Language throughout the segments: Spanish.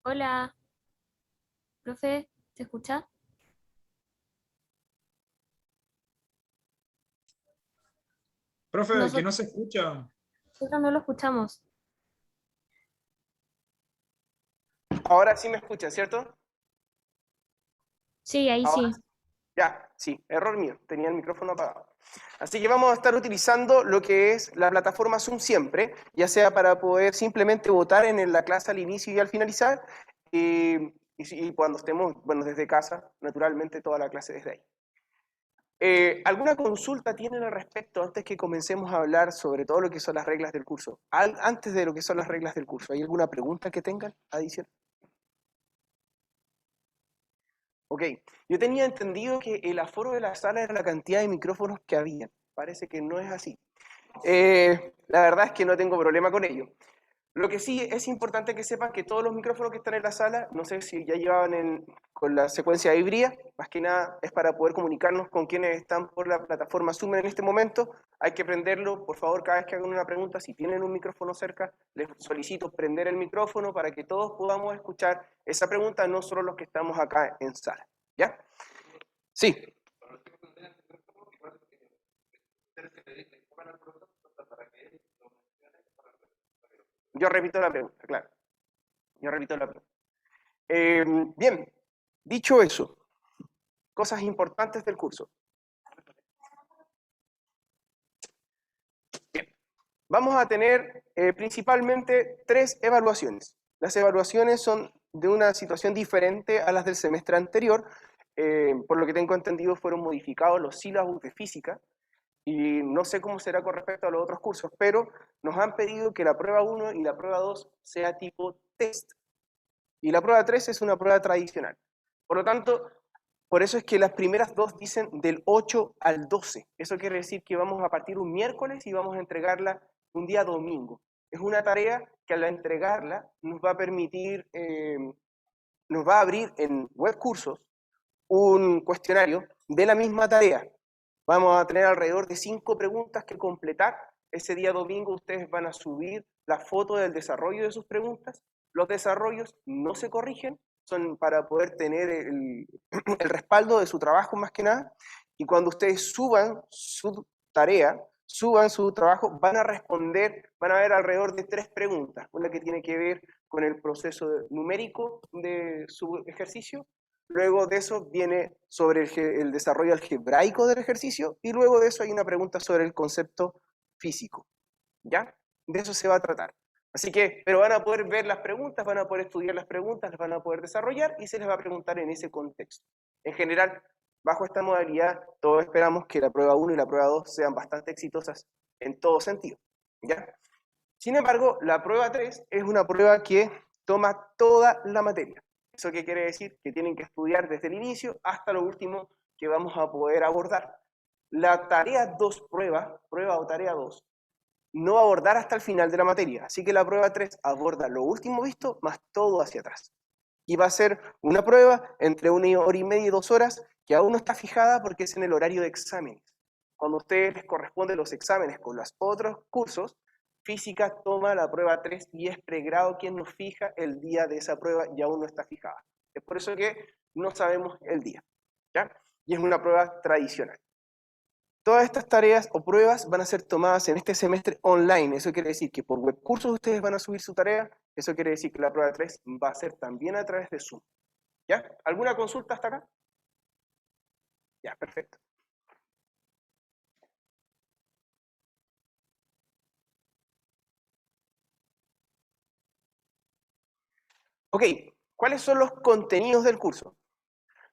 Hola, profe, ¿se escucha? Profe, que no Nosotros se escucha. no lo escuchamos. Ahora sí me escuchan, ¿cierto? Sí, ahí Ahora sí. ya, sí, error mío, tenía el micrófono apagado. Así que vamos a estar utilizando lo que es la plataforma Zoom siempre, ya sea para poder simplemente votar en la clase al inicio y al finalizar, y cuando estemos, bueno, desde casa, naturalmente toda la clase desde ahí. ¿Alguna consulta tienen al respecto antes que comencemos a hablar sobre todo lo que son las reglas del curso? Antes de lo que son las reglas del curso, ¿hay alguna pregunta que tengan adicional? Ok, yo tenía entendido que el aforo de la sala era la cantidad de micrófonos que había. Parece que no es así. La verdad es que no tengo problema con ello. Lo que sí es importante que sepan que todos los micrófonos que están en la sala, no sé si ya llevaban con la secuencia híbrida, más que nada es para poder comunicarnos con quienes están por la plataforma Zoom en este momento. Hay que prenderlo, por favor, cada vez que hagan una pregunta, si tienen un micrófono cerca, les solicito prender el micrófono para que todos podamos escuchar esa pregunta, no solo los que estamos acá en sala. ¿Ya? Sí. Yo repito la pregunta, claro. Yo repito la pregunta. Bien, dicho eso, cosas importantes del curso. Bien, vamos a tener principalmente tres evaluaciones. Las evaluaciones son de una situación diferente a las del semestre anterior. Por lo que tengo entendido, fueron modificados los sílabus de física y no sé cómo será con respecto a los otros cursos, pero nos han pedido que la prueba 1 y la prueba 2 sea tipo test. Y la prueba 3 es una prueba tradicional. Por lo tanto, por eso es que las primeras dos dicen del 8 al 12. Eso quiere decir que vamos a partir un miércoles y vamos a entregarla un día domingo. Es una tarea que al entregarla nos va a permitir, nos va a abrir en web cursos un cuestionario de la misma tarea. Vamos a tener alrededor de 5 preguntas que completar. Ese día domingo ustedes van a subir la foto del desarrollo de sus preguntas. Los desarrollos no se corrigen, son para poder tener el respaldo de su trabajo más que nada. Y cuando ustedes suban su tarea, suban su trabajo, van a responder, van a ver alrededor de 3 preguntas. Una que tiene que ver con el proceso numérico de su ejercicio. Luego de eso viene sobre el desarrollo algebraico del ejercicio y luego de eso hay una pregunta sobre el concepto físico. ¿Ya? De eso se va a tratar. Así que, pero van a poder ver las preguntas, van a poder estudiar las preguntas, las van a poder desarrollar y se les va a preguntar en ese contexto. En general, bajo esta modalidad, todos esperamos que la prueba 1 y la prueba 2 sean bastante exitosas en todo sentido. ¿Ya? Sin embargo, la prueba 3 es una prueba que toma toda la materia. ¿Eso qué quiere decir? Que tienen que estudiar desde el inicio hasta lo último que vamos a poder abordar. La tarea 2 prueba o tarea 2, no va a abordar hasta el final de la materia. Así que la prueba 3 aborda lo último visto más todo hacia atrás. Y va a ser una prueba entre 1 hora y media y 2 horas que aún no está fijada porque es en el horario de exámenes. Cuando a ustedes les corresponden los exámenes con los otros cursos, física toma la prueba 3 y es pregrado quien nos fija el día de esa prueba y aún no está fijada. Es por eso que no sabemos el día. ¿Ya? Y es una prueba tradicional. Todas estas tareas o pruebas van a ser tomadas en este semestre online. Eso quiere decir que por webcursos ustedes van a subir su tarea. Eso quiere decir que la prueba 3 va a ser también a través de Zoom. ¿Ya? ¿Alguna consulta hasta acá? Ya, perfecto. Ok, ¿cuáles son los contenidos del curso?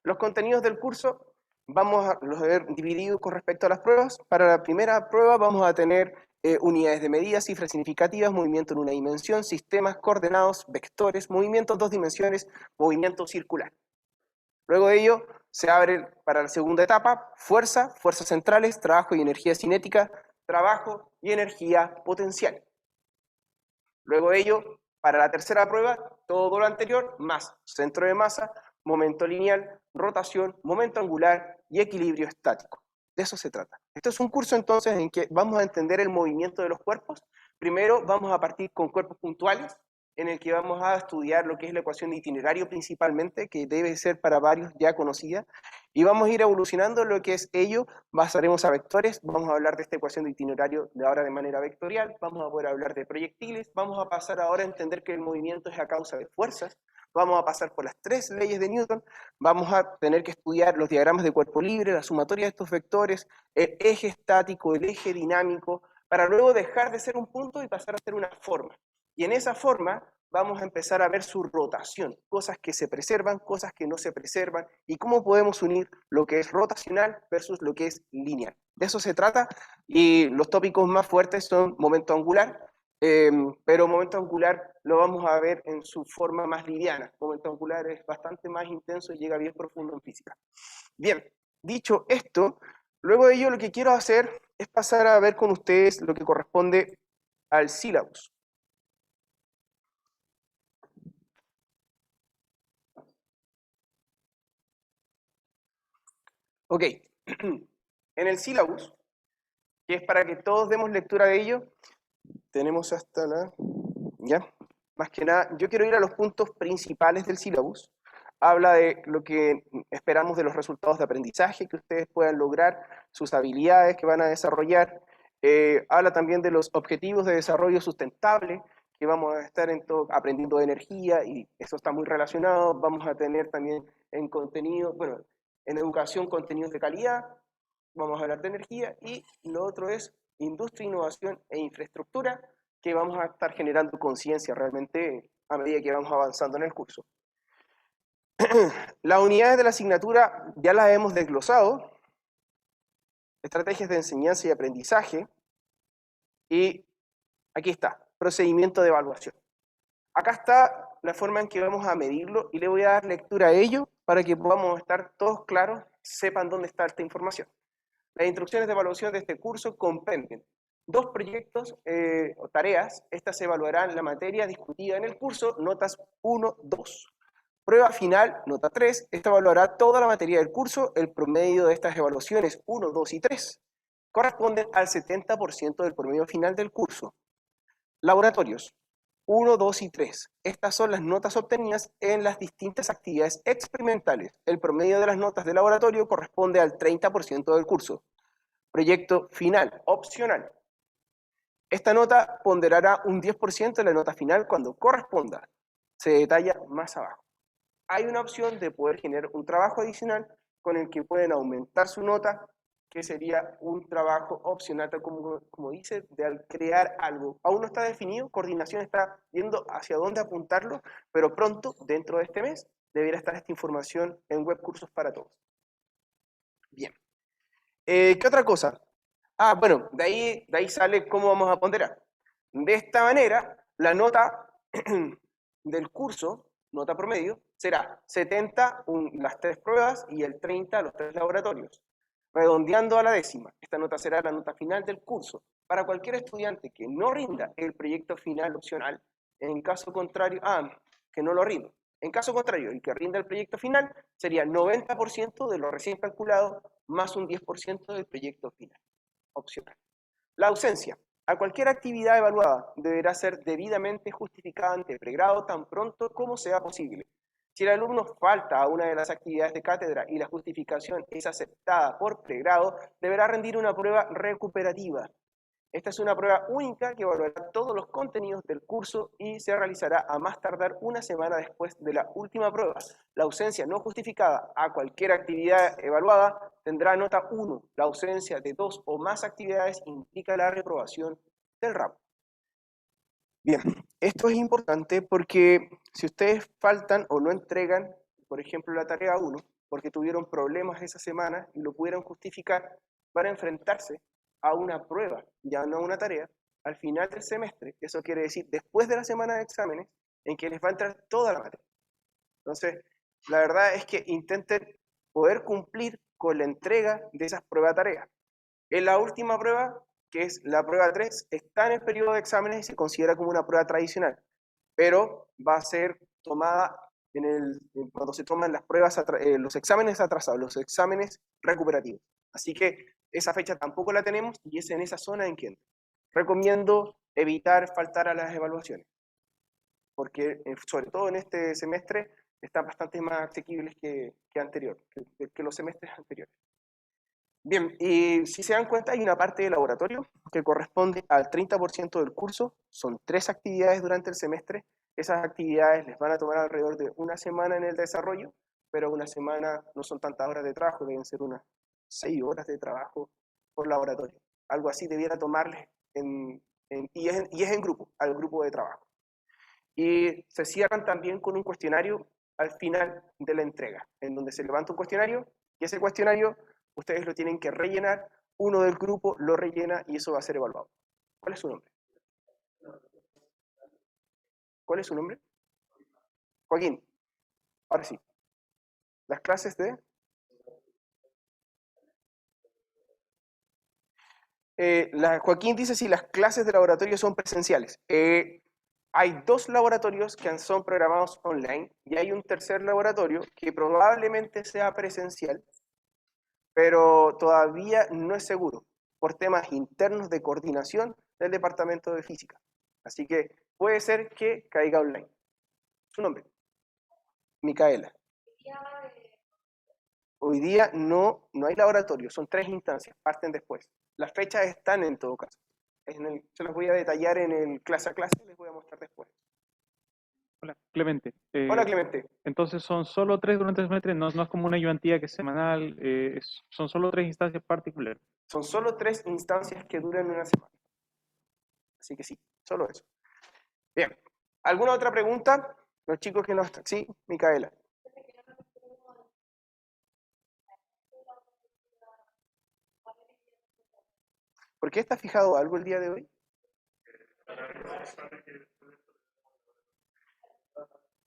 Los contenidos del curso vamos a los ver divididos con respecto a las pruebas. Para la primera prueba vamos a tener unidades de medida, cifras significativas, movimiento en una dimensión, sistemas coordenados, vectores, movimiento en dos dimensiones, movimiento circular. Luego de ello se abre para la segunda etapa fuerza, fuerzas centrales, trabajo y energía cinética, trabajo y energía potencial. Luego de ello, para la tercera prueba, todo lo anterior, más centro de masa, momento lineal, rotación, momento angular y equilibrio estático. De eso se trata. Esto es un curso entonces en que vamos a entender el movimiento de los cuerpos. Primero vamos a partir con cuerpos puntuales, en el que vamos a estudiar lo que es la ecuación de itinerario principalmente, que debe ser para varios ya conocida, y vamos a ir evolucionando lo que es ello, pasaremos a vectores, vamos a hablar de esta ecuación de itinerario de ahora de manera vectorial, vamos a poder hablar de proyectiles, vamos a pasar ahora a entender que el movimiento es a causa de fuerzas, vamos a pasar por las 3 leyes de Newton, vamos a tener que estudiar los diagramas de cuerpo libre, la sumatoria de estos vectores, el eje estático, el eje dinámico, para luego dejar de ser un punto y pasar a ser una forma. Y en esa forma vamos a empezar a ver su rotación, cosas que se preservan, cosas que no se preservan, y cómo podemos unir lo que es rotacional versus lo que es lineal. De eso se trata, y los tópicos más fuertes son momento angular, pero momento angular lo vamos a ver en su forma más liviana. Momento angular es bastante más intenso y llega bien profundo en física. Bien, dicho esto, luego de ello lo que quiero hacer es pasar a ver con ustedes lo que corresponde al sílabus. Ok, en el sílabus, que es para que todos demos lectura de ello, tenemos hasta la... ¿Ya? Más que nada, yo quiero ir a los puntos principales del sílabus. Habla de lo que esperamos de los resultados de aprendizaje que ustedes puedan lograr, sus habilidades que van a desarrollar. Habla también de los objetivos de desarrollo sustentable, que vamos a estar aprendiendo de energía, y eso está muy relacionado. Vamos a tener también en contenido, bueno, en educación contenidos de calidad, vamos a hablar de energía, y lo otro es industria, innovación e infraestructura, que vamos a estar generando conciencia realmente a medida que vamos avanzando en el curso. Las unidades de la asignatura ya las hemos desglosado, estrategias de enseñanza y aprendizaje, y aquí está, procedimiento de evaluación. Acá está la forma en que vamos a medirlo, y le voy a dar lectura a ello para que podamos estar todos claros, sepan dónde está esta información. Las instrucciones de evaluación de este curso comprenden 2 proyectos o tareas. Estas evaluarán la materia discutida en el curso, notas 1, 2. Prueba final, nota 3. Esta evaluará toda la materia del curso. El promedio de estas evaluaciones 1, 2 y 3 corresponden al 70% del promedio final del curso. Laboratorios 1, 2 y 3. Estas son las notas obtenidas en las distintas actividades experimentales. El promedio de las notas de laboratorio corresponde al 30% del curso. Proyecto final, opcional. Esta nota ponderará un 10% de la nota final cuando corresponda. Se detalla más abajo. Hay una opción de poder generar un trabajo adicional con el que pueden aumentar su nota, que sería un trabajo opcional, tal como dice, de al crear algo. Aún no está definido, coordinación está viendo hacia dónde apuntarlo, pero pronto, dentro de este mes, deberá estar esta información en web cursos para todos. Bien. ¿Qué otra cosa? Bueno, de ahí sale cómo vamos a ponderar. De esta manera, la nota del curso, nota promedio, será 70 las 3 pruebas y el 30 los 3 laboratorios. Redondeando a la décima, esta nota será la nota final del curso. Para cualquier estudiante que no rinda el proyecto final opcional, en caso contrario, que no lo rinda. En caso contrario, el que rinda el proyecto final sería 90% de lo recién calculado más un 10% del proyecto final opcional. La ausencia. A cualquier actividad evaluada deberá ser debidamente justificada ante pregrado tan pronto como sea posible. Si el alumno falta a una de las actividades de cátedra y la justificación es aceptada por pregrado, deberá rendir una prueba recuperativa. Esta es una prueba única que evaluará todos los contenidos del curso y se realizará a más tardar una semana después de la última prueba. La ausencia no justificada a cualquier actividad evaluada tendrá nota 1. La ausencia de 2 o más actividades implica la reprobación del ramo. Bien, esto es importante porque si ustedes faltan o no entregan, por ejemplo, la tarea 1, porque tuvieron problemas esa semana y lo pudieron justificar, para enfrentarse a una prueba, ya no a una tarea, al final del semestre. Eso quiere decir después de la semana de exámenes, en que les va a entrar toda la materia. Entonces, la verdad es que intenten poder cumplir con la entrega de esas pruebas tareas. En la última prueba, que es la prueba 3, está en el periodo de exámenes y se considera como una prueba tradicional, pero va a ser tomada cuando se toman las pruebas, los exámenes atrasados, los exámenes recuperativos. Así que esa fecha tampoco la tenemos y es en esa zona en que recomiendo evitar faltar a las evaluaciones. porque sobre todo en este semestre están bastante más asequibles que los semestres anteriores. Bien, y si se dan cuenta hay una parte de laboratorio que corresponde al 30% del curso, son 3 actividades durante el semestre, esas actividades les van a tomar alrededor de una semana en el desarrollo, pero una semana no son tantas horas de trabajo, deben ser unas 6 horas de trabajo por laboratorio, algo así debiera tomarles, y es en grupo, al grupo de trabajo. Y se cierran también con un cuestionario al final de la entrega, en donde se levanta un cuestionario y ese cuestionario ustedes lo tienen que rellenar, uno del grupo lo rellena y eso va a ser evaluado. ¿Cuál es su nombre? ¿Cuál es su nombre? Joaquín. Ahora sí. Las clases de... Joaquín dice si las clases de laboratorio son presenciales. Hay 2 laboratorios que son programados online y hay un tercer laboratorio que probablemente sea presencial, pero todavía no es seguro por temas internos de coordinación del departamento de física. Así que puede ser que caiga online. ¿Su nombre? Micaela. Hoy día no hay laboratorio, son 3 instancias, parten después. Las fechas están en todo caso. Se las voy a detallar en el clase a clase, les voy a mostrar después. Hola, Clemente. Hola Clemente. Entonces son solo 3 durante el semestre, no es como una ayudantía que es semanal, son solo 3 instancias particulares. Son solo 3 instancias que duran una semana. Así que sí, solo eso. Bien. ¿Alguna otra pregunta? Los chicos que no están. Sí, Micaela. ¿Por qué está fijado algo el día de hoy?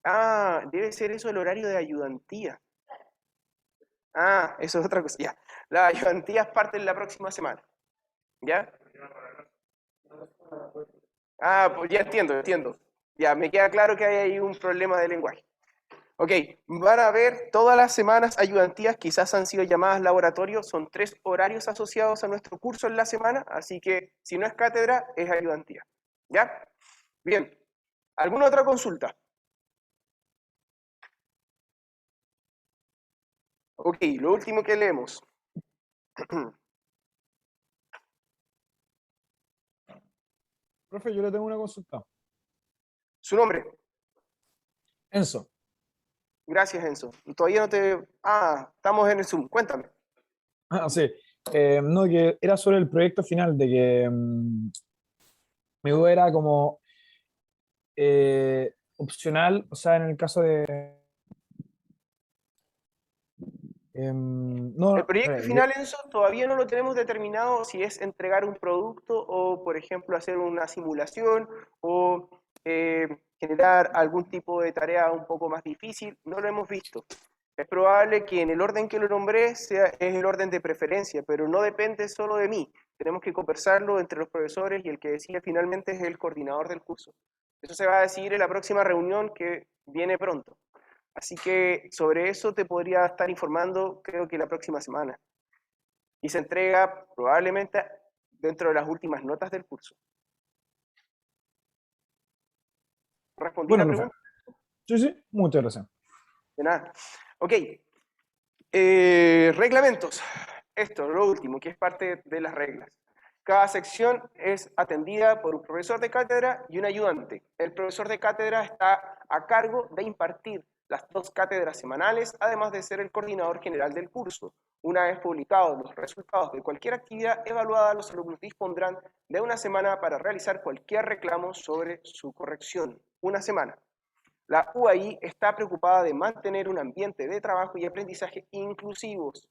Ah, debe ser eso el horario de ayudantía. Ah, eso es otra cosa. Ya. Las ayudantías parten la próxima semana. ¿Ya? Ah, pues ya entiendo. Ya, me queda claro que hay ahí un problema de lenguaje. Ok, van a ver todas las semanas ayudantías, quizás han sido llamadas laboratorio, son 3 horarios asociados a nuestro curso en la semana, así que si no es cátedra, es ayudantía. ¿Ya? Bien, ¿alguna otra consulta? Ok, lo último que leemos. Profe, yo le tengo una consulta. Su nombre. Enzo. Gracias, Enzo. Todavía no te... Ah, estamos en el Zoom. Cuéntame. Ah, sí. No, que era sobre el proyecto final, de que mi duda era como opcional, o sea, en el caso de... El no, proyecto final, Enzo, todavía no lo tenemos determinado si es entregar un producto o, por ejemplo, hacer una simulación o generar algún tipo de tarea un poco más difícil. No lo hemos visto. Es probable que en el orden que lo nombré es el orden de preferencia, pero no depende solo de mí. Tenemos que conversarlo entre los profesores y el que decide finalmente es el coordinador del curso. Eso se va a decidir en la próxima reunión que viene pronto. Así que sobre eso te podría estar informando, creo que la próxima semana. Y se entrega probablemente dentro de las últimas notas del curso. ¿Respondí bueno, la profe. pregunta? Sí, muchas gracias. De nada. Ok. Reglamentos. Esto, lo último, que es parte de las reglas. Cada sección es atendida por un profesor de cátedra y un ayudante. El profesor de cátedra está a cargo de impartir las 2 cátedras semanales, además de ser el coordinador general del curso. Una vez publicados los resultados de cualquier actividad evaluada, los alumnos dispondrán de una semana para realizar cualquier reclamo sobre su corrección. Una semana. La UAI está preocupada de mantener un ambiente de trabajo y aprendizaje inclusivos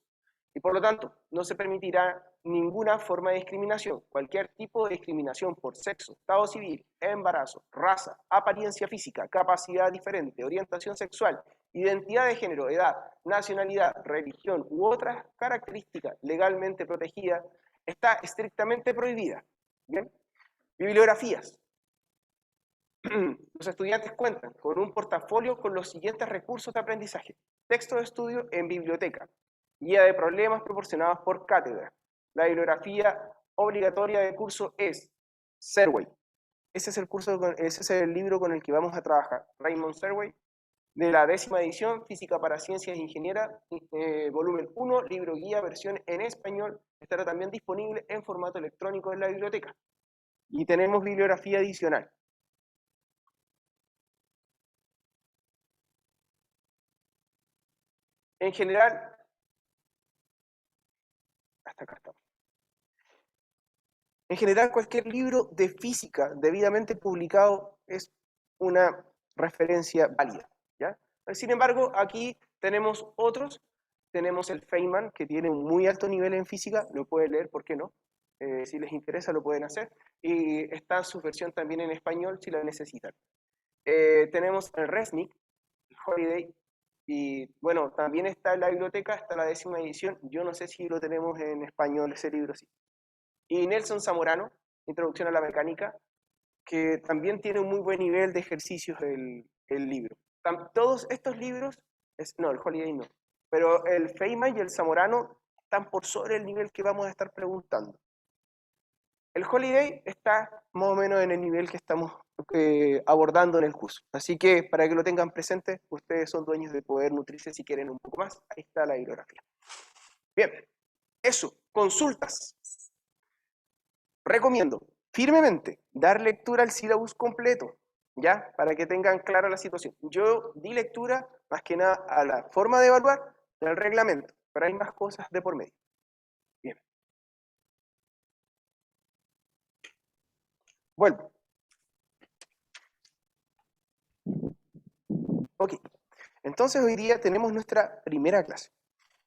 y por lo tanto no se permitirá ninguna forma de discriminación. Cualquier tipo de discriminación por sexo, estado civil, embarazo, raza, apariencia física, capacidad diferente, orientación sexual, identidad de género, edad, nacionalidad, religión u otras características legalmente protegidas está estrictamente prohibida. ¿Bien? Bibliografías. Los estudiantes cuentan con un portafolio con los siguientes recursos de aprendizaje: texto de estudio en biblioteca, guía de problemas proporcionados por cátedra. La bibliografía obligatoria del curso es Serway, ese es el curso, ese es el libro con el que vamos a trabajar. Raymond Serway, de la 10ª edición, Física para Ciencias e Ingeniería, volumen 1, libro guía, versión en español. Estará también disponible en formato electrónico en la biblioteca. Y tenemos bibliografía adicional. En general, hasta acá estamos. En general, cualquier libro de física debidamente publicado es una referencia válida, ¿ya? Sin embargo, aquí tenemos otros. Tenemos el Feynman, que tiene un muy alto nivel en física, lo pueden leer, ¿por qué no? Si les interesa, lo pueden hacer. Y está su versión también en español, si la necesitan. Tenemos el Resnick, el Holiday, y bueno, también está en la biblioteca, está la 10ª edición. Yo no sé si lo tenemos en español, ese libro sí. Y Nelson Zamorano, Introducción a la Mecánica, que también tiene un muy buen nivel de ejercicios el libro. Todos estos libros, no, el Holiday no, pero el Feynman y el Zamorano están por sobre el nivel que vamos a estar preguntando. El Holiday está más o menos en el nivel que estamos abordando en el curso. Así que para que lo tengan presente, ustedes son dueños de poder nutrirse si quieren un poco más. Ahí está la bibliografía. Bien, eso, consultas. Recomiendo firmemente dar lectura al sílabus completo, ¿ya? Para que tengan clara la situación. Yo di lectura más que nada a la forma de evaluar y al reglamento, pero hay más cosas de por medio. Bien. Vuelvo. Ok. Entonces hoy día tenemos nuestra primera clase.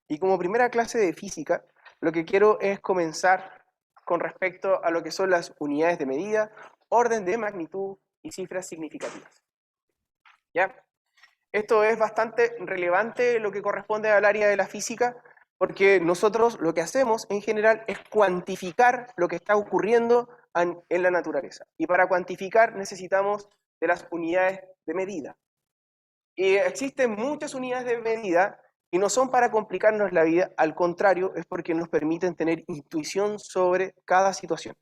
Y como primera clase de física, lo que quiero es comenzar con respecto a lo que son las unidades de medida, orden de magnitud y cifras significativas. ¿Ya? Esto es bastante relevante lo que corresponde al área de la física, porque nosotros lo que hacemos en general es cuantificar lo que está ocurriendo en la naturaleza. Y para cuantificar necesitamos de las unidades de medida. Y existen muchas unidades de medida y no son para complicarnos la vida, al contrario, es porque nos permiten tener intuición sobre cada situación.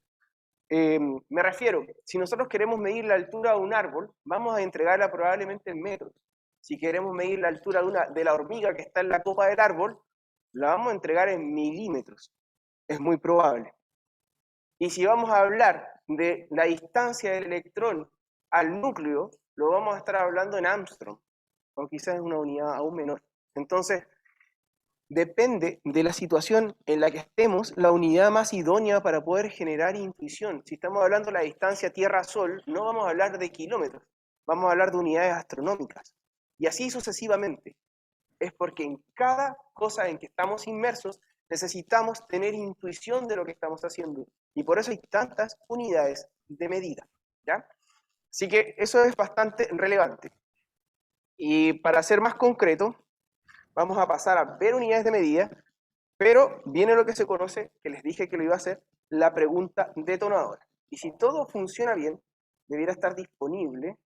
Me refiero, si nosotros queremos medir la altura de un árbol, vamos a entregarla probablemente en metros. Si queremos medir la altura de la hormiga que está en la copa del árbol, la vamos a entregar en milímetros. Es muy probable. Y si vamos a hablar de la distancia del electrón al núcleo, lo vamos a estar hablando en Armstrong, o quizás en una unidad aún menor. Entonces, depende de la situación en la que estemos, la unidad más idónea para poder generar intuición. Si estamos hablando de la distancia Tierra-Sol, no vamos a hablar de kilómetros, vamos a hablar de unidades astronómicas. Y así sucesivamente. Es porque en cada cosa en que estamos inmersos necesitamos tener intuición de lo que estamos haciendo. Y por eso hay tantas unidades de medida, ¿ya? Así que eso es bastante relevante. Y para ser más concreto, vamos a pasar a ver unidades de medida, pero viene lo que se conoce, que les dije que lo iba a hacer, la pregunta detonadora. Y si todo funciona bien, debiera estar disponible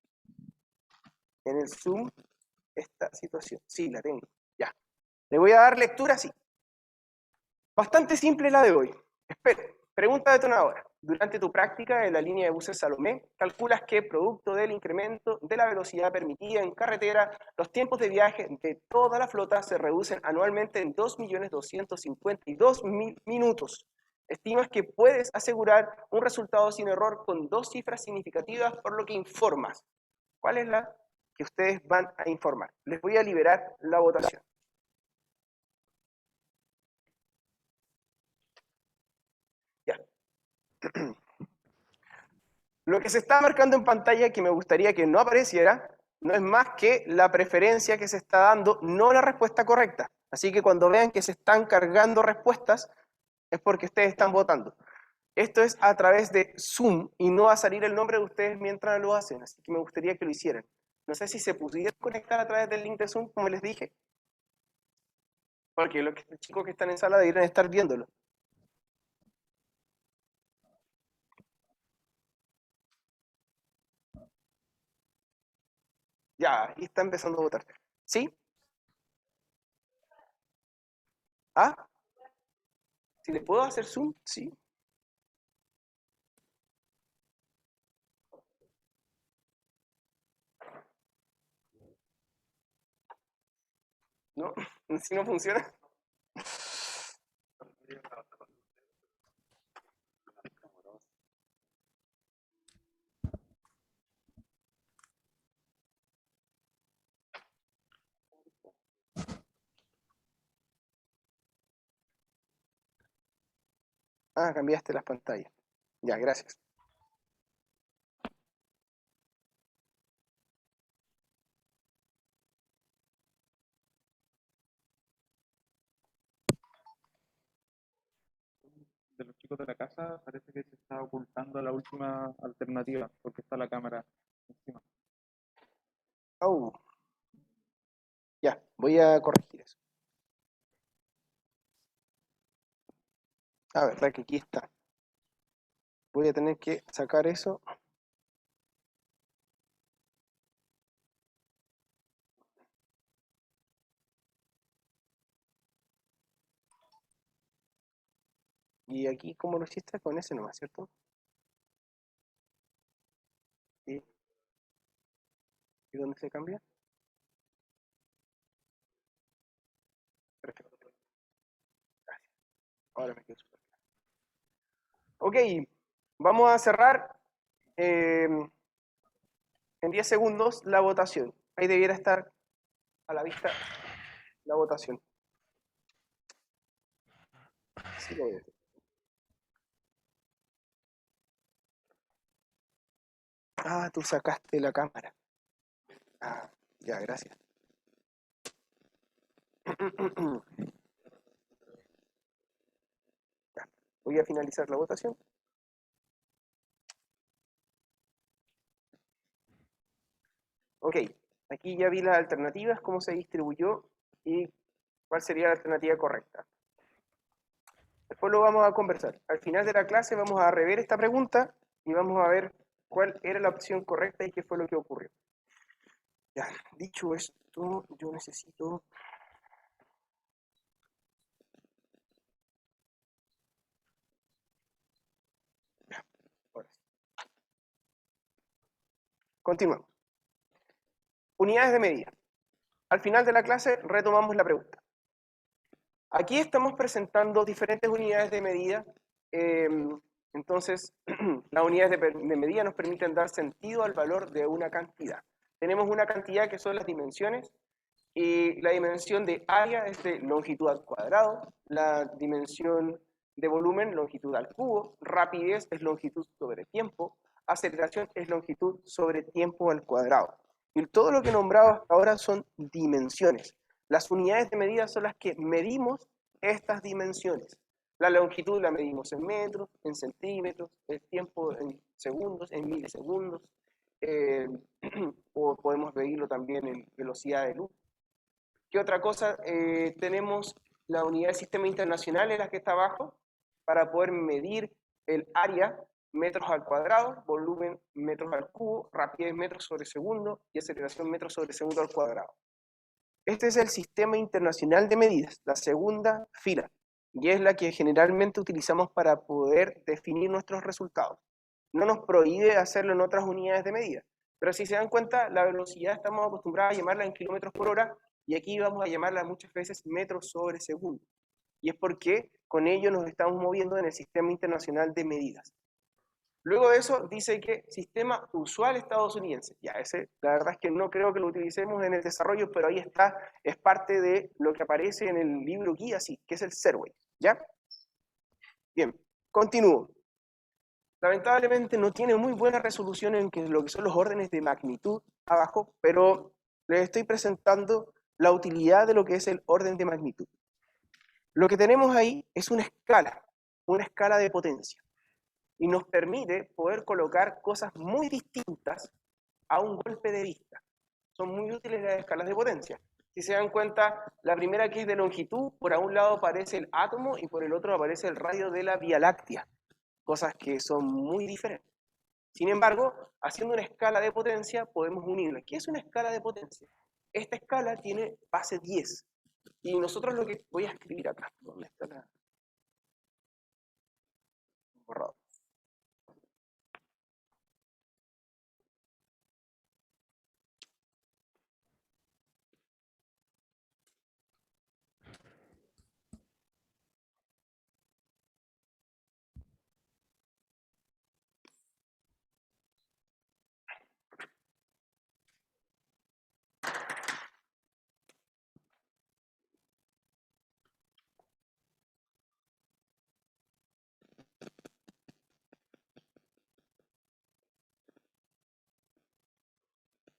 en el Zoom esta situación. Sí, la tengo, ya. Le voy a dar lectura así. Bastante simple la de hoy. Espero. Pregunta detonadora. Durante tu práctica en la línea de buses Salomé, calculas que, producto del incremento de la velocidad permitida en carretera, los tiempos de viaje de toda la flota se reducen anualmente en 2.252.000 minutos. Estimas que puedes asegurar un resultado sin error con 2 cifras significativas, por lo que informas. ¿Cuál es la que ustedes van a informar? Les voy a liberar la votación. Ya. Lo que se está marcando en pantalla, que me gustaría que no apareciera, no es más que la preferencia que se está dando, no la respuesta correcta. Así que cuando vean que se están cargando respuestas, es porque ustedes están votando. Esto es a través de Zoom y no va a salir el nombre de ustedes mientras lo hacen, así que me gustaría que lo hicieran. No sé si se pudieran conectar a través del link de Zoom, como les dije, porque los chicos que están en sala deberían estar viéndolo. Ya, ahí está empezando a votar. ¿Sí? ¿Ah? ¿Si le puedo hacer Zoom? Sí. ¿No? ¿Si no funciona? Ah, cambiaste las pantallas. Ya, gracias. De los chicos de la casa parece que se está ocultando la última alternativa, porque está la cámara encima. Oh, ya, voy a corregir eso. Ah, verdad que aquí está. Voy a tener que sacar eso. Y aquí, ¿cómo lo hiciste? Con ese nomás, ¿cierto? Sí. ¿Y dónde se cambia? Perfecto. Gracias. Ahora me quedo súper claro. Ok, vamos a cerrar en 10 segundos la votación. Ahí debiera estar a la vista la votación. Sí lo veo. Ah, tú sacaste la cámara. Ah, ya, gracias. Ya, voy a finalizar la votación. Ok, aquí ya vi las alternativas, cómo se distribuyó y cuál sería la alternativa correcta. Después lo vamos a conversar. Al final de la clase vamos a rever esta pregunta y vamos a ver cuál era la opción correcta y qué fue lo que ocurrió. Ya, dicho esto, yo necesito... Ahora sí. Continuamos. Unidades de medida. Al final de la clase retomamos la pregunta. Aquí estamos presentando diferentes unidades de medida. Entonces, las unidades de medida nos permiten dar sentido al valor de una cantidad. Tenemos una cantidad que son las dimensiones, y la dimensión de área es de longitud al cuadrado, la dimensión de volumen, longitud al cubo, rapidez es longitud sobre tiempo, aceleración es longitud sobre tiempo al cuadrado. Y todo lo que he nombrado hasta ahora son dimensiones. Las unidades de medida son las que medimos estas dimensiones. La longitud la medimos en metros, en centímetros, el tiempo en segundos, en milisegundos, o podemos medirlo también en velocidad de luz. ¿Qué otra cosa? Tenemos la unidad del sistema internacional, en la que está abajo, para poder medir el área, metros al cuadrado, volumen metros al cubo, rapidez metros sobre segundo y aceleración metros sobre segundo al cuadrado. Este es el sistema internacional de medidas, la segunda fila, y es la que generalmente utilizamos para poder definir nuestros resultados. No nos prohíbe hacerlo en otras unidades de medida, pero si se dan cuenta, la velocidad estamos acostumbrados a llamarla en kilómetros por hora, y aquí vamos a llamarla muchas veces metros sobre segundo. Y es porque con ello nos estamos moviendo en el sistema internacional de medidas. Luego de eso dice que sistema usual estadounidense. Ya, ese la verdad es que no creo que lo utilicemos en el desarrollo, pero ahí está, es parte de lo que aparece en el libro guía, sí, que es el Serway. ¿Ya? Bien, continúo. Lamentablemente no tiene muy buena resolución en lo que son los órdenes de magnitud abajo, pero les estoy presentando la utilidad de lo que es el orden de magnitud. Lo que tenemos ahí es una escala de potencia, y nos permite poder colocar cosas muy distintas a un golpe de vista. Son muy útiles las escalas de potencia. Si se dan cuenta, la primera, que es de longitud, por un lado aparece el átomo y por el otro aparece el radio de la Vía Láctea, cosas que son muy diferentes. Sin embargo, haciendo una escala de potencia podemos unirlas. ¿Qué es una escala de potencia? Esta escala tiene base 10, y nosotros lo que voy a escribir acá, ¿dónde está la borrado?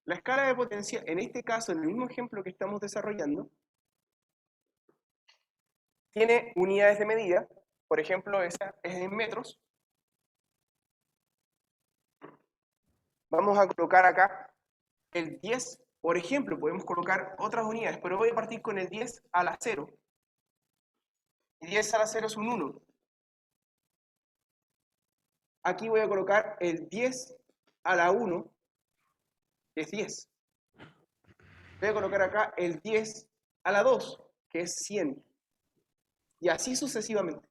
La escala de potencia, en este caso, en el mismo ejemplo que estamos desarrollando, tiene unidades de medida. Por ejemplo, esa es en metros. Vamos a colocar acá el 10. Por ejemplo, podemos colocar otras unidades, pero voy a partir con el 10 a la 0. Y 10 a la 0 es un 1. Aquí voy a colocar el 10 a la 1, que es 10. Voy a colocar acá el 10 a la 2, que es 100. Y así sucesivamente.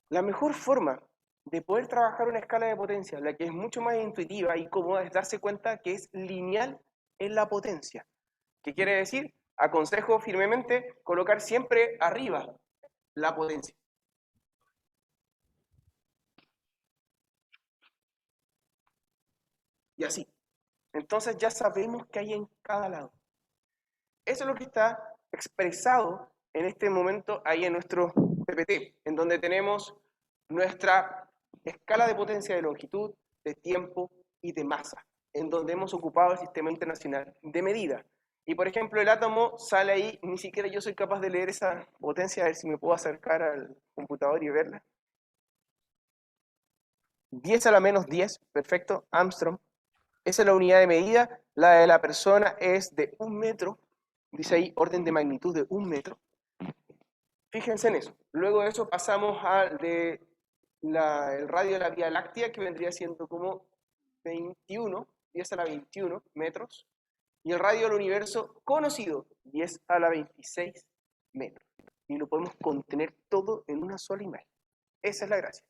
La mejor forma de poder trabajar una escala de potencia, la que es mucho más intuitiva y cómoda, es darse cuenta que es lineal en la potencia. ¿Qué quiere decir? Aconsejo firmemente colocar siempre arriba la potencia. Y así. Entonces ya sabemos qué hay en cada lado. Eso es lo que está expresado en este momento ahí en nuestro PPT, en donde tenemos nuestra escala de potencia de longitud, de tiempo y de masa, en donde hemos ocupado el Sistema Internacional de Medida. Y por ejemplo, el átomo sale ahí, ni siquiera yo soy capaz de leer esa potencia, a ver si me puedo acercar al computador y verla. 10 a la menos 10, perfecto, Armstrong. Esa es la unidad de medida. La de la persona es de 1 metro. Dice ahí orden de magnitud de 1 metro. Fíjense en eso. Luego de eso pasamos al de el radio de la Vía Láctea, que vendría siendo como 21, 10 a la 21 metros. Y el radio del universo conocido, 10 a la 26 metros. Y lo podemos contener todo en una sola imagen. Esa es la gracia.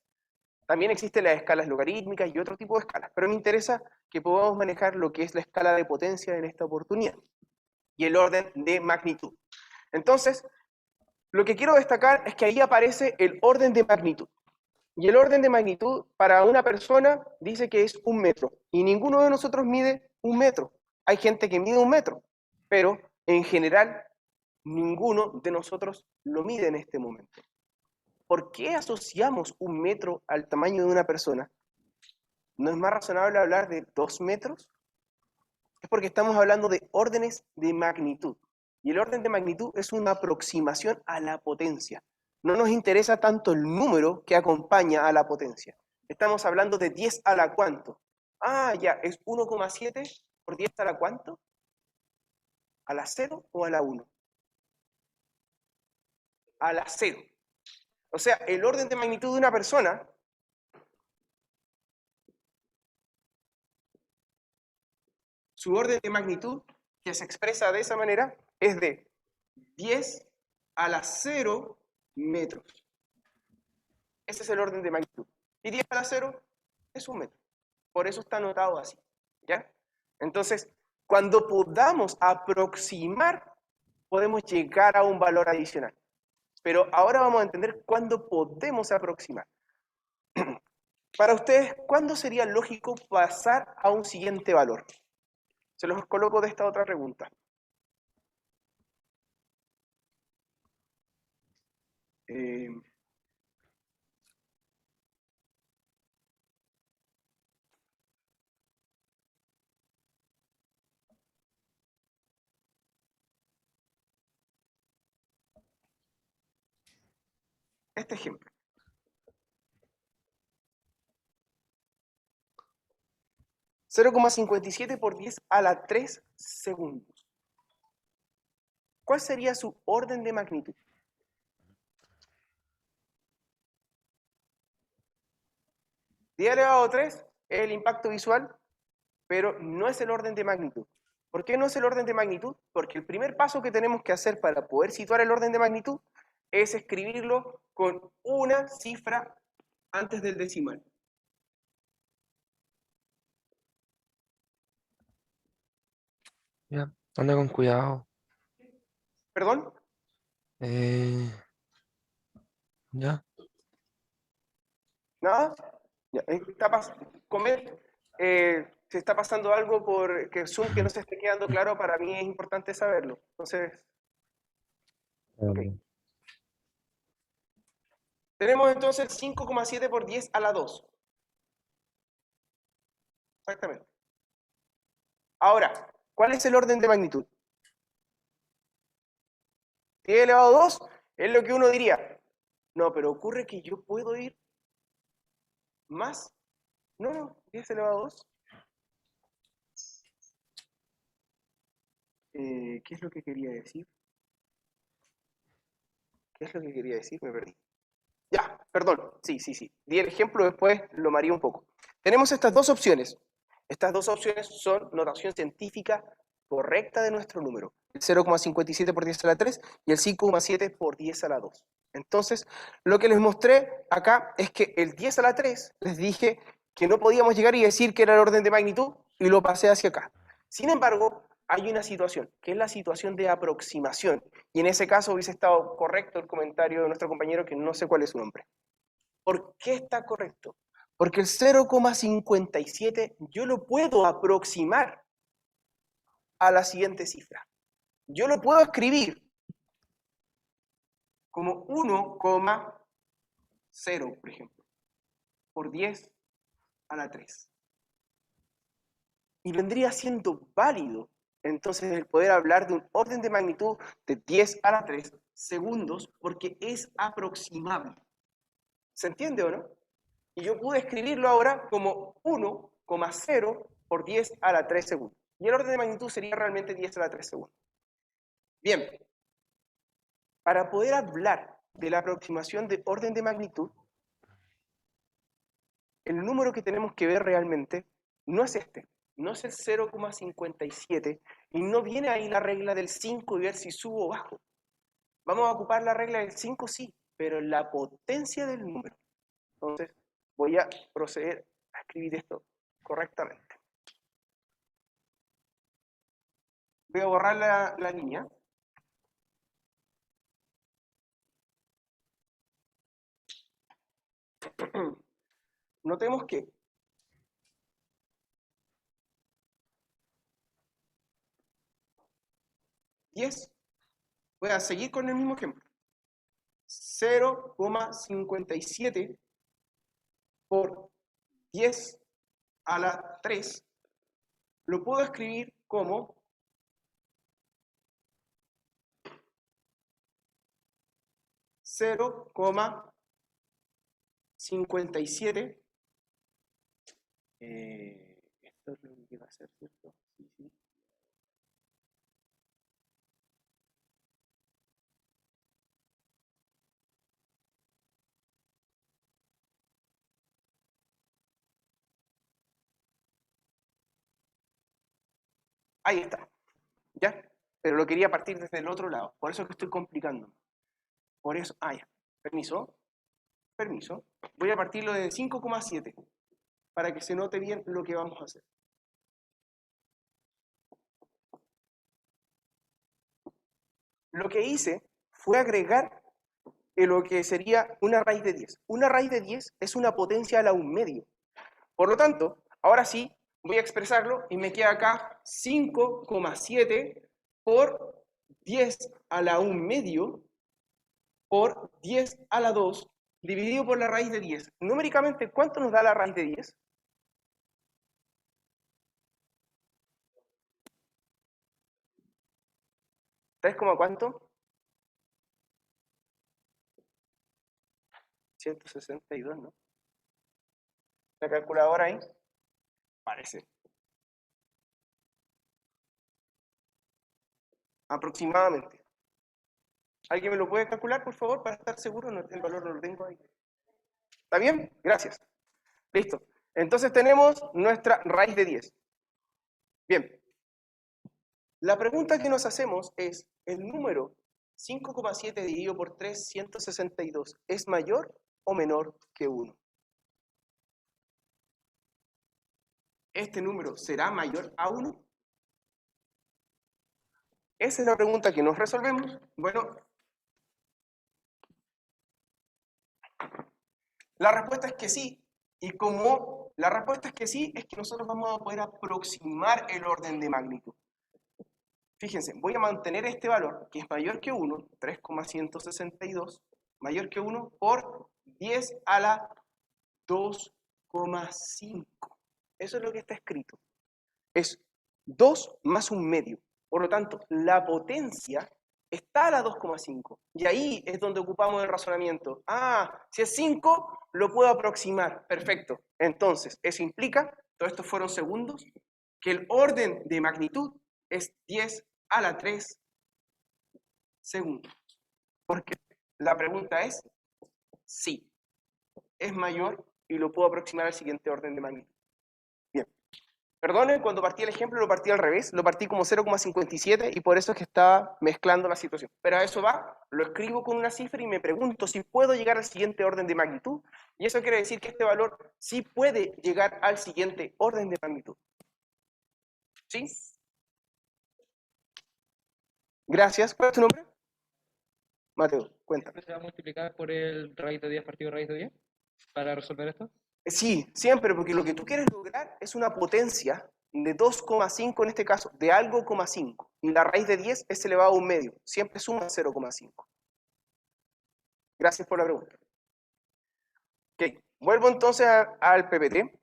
También existen las escalas logarítmicas y otro tipo de escalas, pero me interesa que podamos manejar lo que es la escala de potencia en esta oportunidad y el orden de magnitud. Entonces, lo que quiero destacar es que ahí aparece el orden de magnitud. Y el orden de magnitud para una persona dice que es 1 metro. Y ninguno de nosotros mide 1 metro. Hay gente que mide 1 metro, pero en general ninguno de nosotros lo mide en este momento. ¿Por qué asociamos 1 metro al tamaño de una persona? ¿No es más razonable hablar de 2 metros? Es porque estamos hablando de órdenes de magnitud. Y el orden de magnitud es una aproximación a la potencia. No nos interesa tanto el número que acompaña a la potencia. Estamos hablando de 10 a la cuánto. Ah, ya, ¿es 1,7 por 10 a la cuánto? ¿A la 0 o a la 1? A la 0. O sea, el orden de magnitud de una persona su orden de magnitud, que se expresa de esa manera, es de 10 a la 0 metros. Ese es el orden de magnitud. Y 10 a la 0 es 1 metro. Por eso está anotado así. ¿Ya? Entonces, cuando podamos aproximar, podemos llegar a un valor adicional. Pero ahora vamos a entender cuándo podemos aproximar. Para ustedes, ¿cuándo sería lógico pasar a un siguiente valor? Se los coloco de esta otra pregunta. Este ejemplo. 0,57 por 10 a la 3 segundos. ¿Cuál sería su orden de magnitud? 10 elevado a 3 es el impacto visual, pero no es el orden de magnitud. ¿Por qué no es el orden de magnitud? Porque el primer paso que tenemos que hacer para poder situar el orden de magnitud es escribirlo con una cifra antes del decimal. Ya, anda con cuidado. ¿Perdón? Ya. ¿Nada? Ya, se está pasando algo por que Zoom que no se esté quedando claro, para mí es importante saberlo. Entonces, ok. Tenemos entonces 5,7 por 10 a la 2. Exactamente. Ahora, ¿cuál es el orden de magnitud? 10 elevado a 2 es lo que uno diría. No, pero ocurre que yo puedo ir más. No, 10 elevado a 2. ¿Qué es lo que quería decir? ¿Qué es lo que quería decir? Me perdí. Ya, perdón. Sí. Di el ejemplo, después lo mareé un poco. Tenemos estas dos opciones. Estas dos opciones son notación científica correcta de nuestro número. El 0,57 por 10 a la 3 y el 5,7 por 10 a la 2. Entonces, lo que les mostré acá es que el 10 a la 3 les dije que no podíamos llegar y decir que era el orden de magnitud y lo pasé hacia acá. Sin embargo, hay una situación, que es la situación de aproximación. Y en ese caso hubiese estado correcto el comentario de nuestro compañero, que no sé cuál es su nombre. ¿Por qué está correcto? Porque el 0,57 yo lo puedo aproximar a la siguiente cifra. Yo lo puedo escribir como 1,0, por ejemplo, por 10 a la 3. Y vendría siendo válido entonces el poder hablar de un orden de magnitud de 10 a la 3 segundos porque es aproximable. ¿Se entiende o no? Y yo pude escribirlo ahora como 1,0 por 10 a la 3 segundos. Y el orden de magnitud sería realmente 10 a la 3 segundos. Bien, para poder hablar de la aproximación de orden de magnitud, el número que tenemos que ver realmente no es este, no es el 0,57 y no viene ahí la regla del 5 y ver si subo o bajo. Vamos a ocupar la regla del 5, sí, pero en la potencia del número. Entonces, voy a proceder a escribir esto correctamente. Voy a borrar la línea. Notemos que voy a seguir con el mismo ejemplo. 0,57 por 10 a la 3 lo puedo escribir como 0,57. Esto es lo que va a hacer, ¿cierto? Sí. Ahí está, ¿ya? Pero lo quería partir desde el otro lado, por eso es que estoy complicando. Por eso, ya, permiso. Voy a partirlo de 5,7 para que se note bien lo que vamos a hacer. Lo que hice fue agregar lo que sería una raíz de 10. Una raíz de 10 es una potencia a la 1/2. Por lo tanto, ahora sí, voy a expresarlo y me queda acá 5,7 por 10 a la 1/2 por 10 a la 2 dividido por la raíz de 10. Numéricamente, ¿cuánto nos da la raíz de 10? ¿3, cuánto? 162, ¿no? ¿La calculadora ahí? Parece. Aproximadamente. ¿Alguien me lo puede calcular, por favor, para estar seguro? No, el valor no lo tengo ahí. ¿Está bien? Gracias. Listo. Entonces tenemos nuestra raíz de 10. Bien. La pregunta que nos hacemos es, ¿el número 5,7 dividido por 3, 162, es mayor o menor que 1? ¿Este número será mayor a 1? Esa es la pregunta que nos resolvemos. Bueno, la respuesta es que sí. Y como la respuesta es que sí, es que nosotros vamos a poder aproximar el orden de magnitud. Fíjense, voy a mantener este valor, que es mayor que 1, 3,162, mayor que 1 por 10 a la 2,5. Eso es lo que está escrito. Es 2 más un medio. Por lo tanto, la potencia está a la 2,5. Y ahí es donde ocupamos el razonamiento. Ah, si es 5, lo puedo aproximar. Perfecto. Entonces, eso implica, todos estos fueron segundos, que el orden de magnitud es 10 a la 3 segundos. Porque la pregunta es, sí, es mayor y lo puedo aproximar al siguiente orden de magnitud. Bien. Perdonen, cuando partí el ejemplo lo partí al revés, lo partí como 0,57 y por eso es que estaba mezclando la situación. Pero a eso va, lo escribo con una cifra y me pregunto si puedo llegar al siguiente orden de magnitud. Y eso quiere decir que este valor sí puede llegar al siguiente orden de magnitud. ¿Sí? Gracias. ¿Cuál es tu nombre? Mateo, cuéntame. ¿Se va a multiplicar por el raíz de 10 partido raíz de 10 para resolver esto? Sí, siempre, porque lo que tú quieres lograr es una potencia de 2,5 en este caso, de algo, 5. Y la raíz de 10 es elevado a un medio. Siempre suma 0,5. Gracias por la pregunta. Ok, vuelvo entonces al PPT.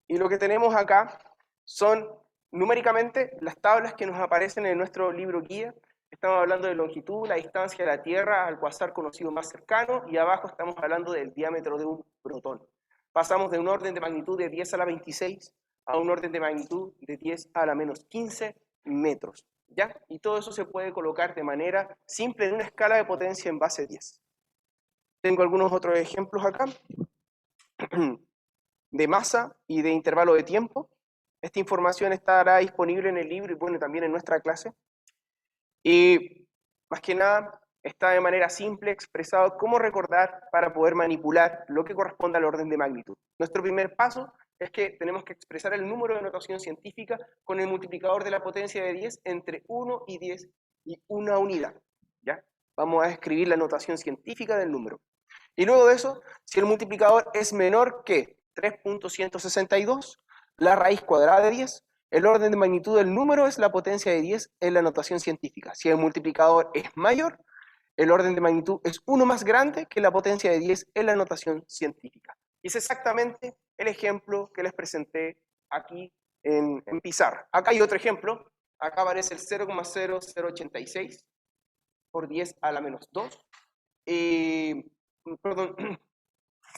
Y lo que tenemos acá son numéricamente las tablas que nos aparecen en nuestro libro guía. Estamos hablando de longitud, la distancia de la Tierra al cuasar conocido más cercano, y abajo estamos hablando del diámetro de un protón. Pasamos de un orden de magnitud de 10 a la 26 a un orden de magnitud de 10 a la menos 15 metros. ¿Ya? Y todo eso se puede colocar de manera simple en una escala de potencia en base 10. Tengo algunos otros ejemplos acá de masa y de intervalo de tiempo. Esta información estará disponible en el libro y bueno, también en nuestra clase. Y más que nada está de manera simple expresado cómo recordar para poder manipular lo que corresponde al orden de magnitud. Nuestro primer paso es que tenemos que expresar el número de notación científica con el multiplicador de la potencia de 10 entre 1 y 10 y una unidad. ¿Ya? Vamos a escribir la notación científica del número. Y luego de eso, si el multiplicador es menor que 3.162, la raíz cuadrada de 10, el orden de magnitud del número es la potencia de 10 en la notación científica. Si el multiplicador es mayor, el orden de magnitud es 1 más grande que la potencia de 10 en la notación científica. Y es exactamente el ejemplo que les presenté aquí en pizarra. Acá hay otro ejemplo. Acá aparece el 0,0086 por 10 a la menos 2. Perdón,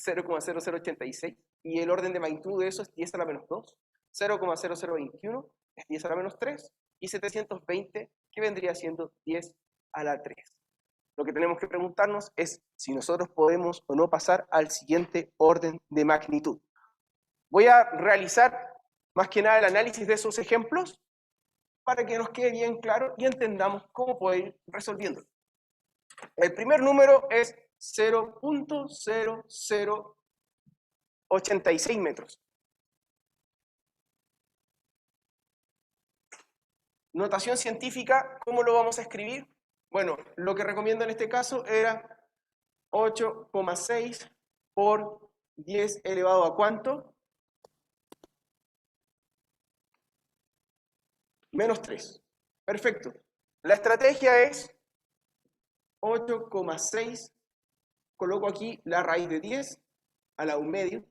0,0086. Y el orden de magnitud de eso es 10 a la menos 2. 0,0021 es 10 a la menos 3. Y 720, que vendría siendo 10 a la 3. Lo que tenemos que preguntarnos es si nosotros podemos o no pasar al siguiente orden de magnitud. Voy a realizar más que nada el análisis de esos ejemplos para que nos quede bien claro y entendamos cómo poder ir resolviéndolo. El primer número es 0.0086 metros. Notación científica, ¿cómo lo vamos a escribir? Bueno, lo que recomiendo en este caso era 8,6 por 10 elevado a ¿cuánto? Menos 3. Perfecto. La estrategia es 8,6, coloco aquí la raíz de 10 a la 1 medio,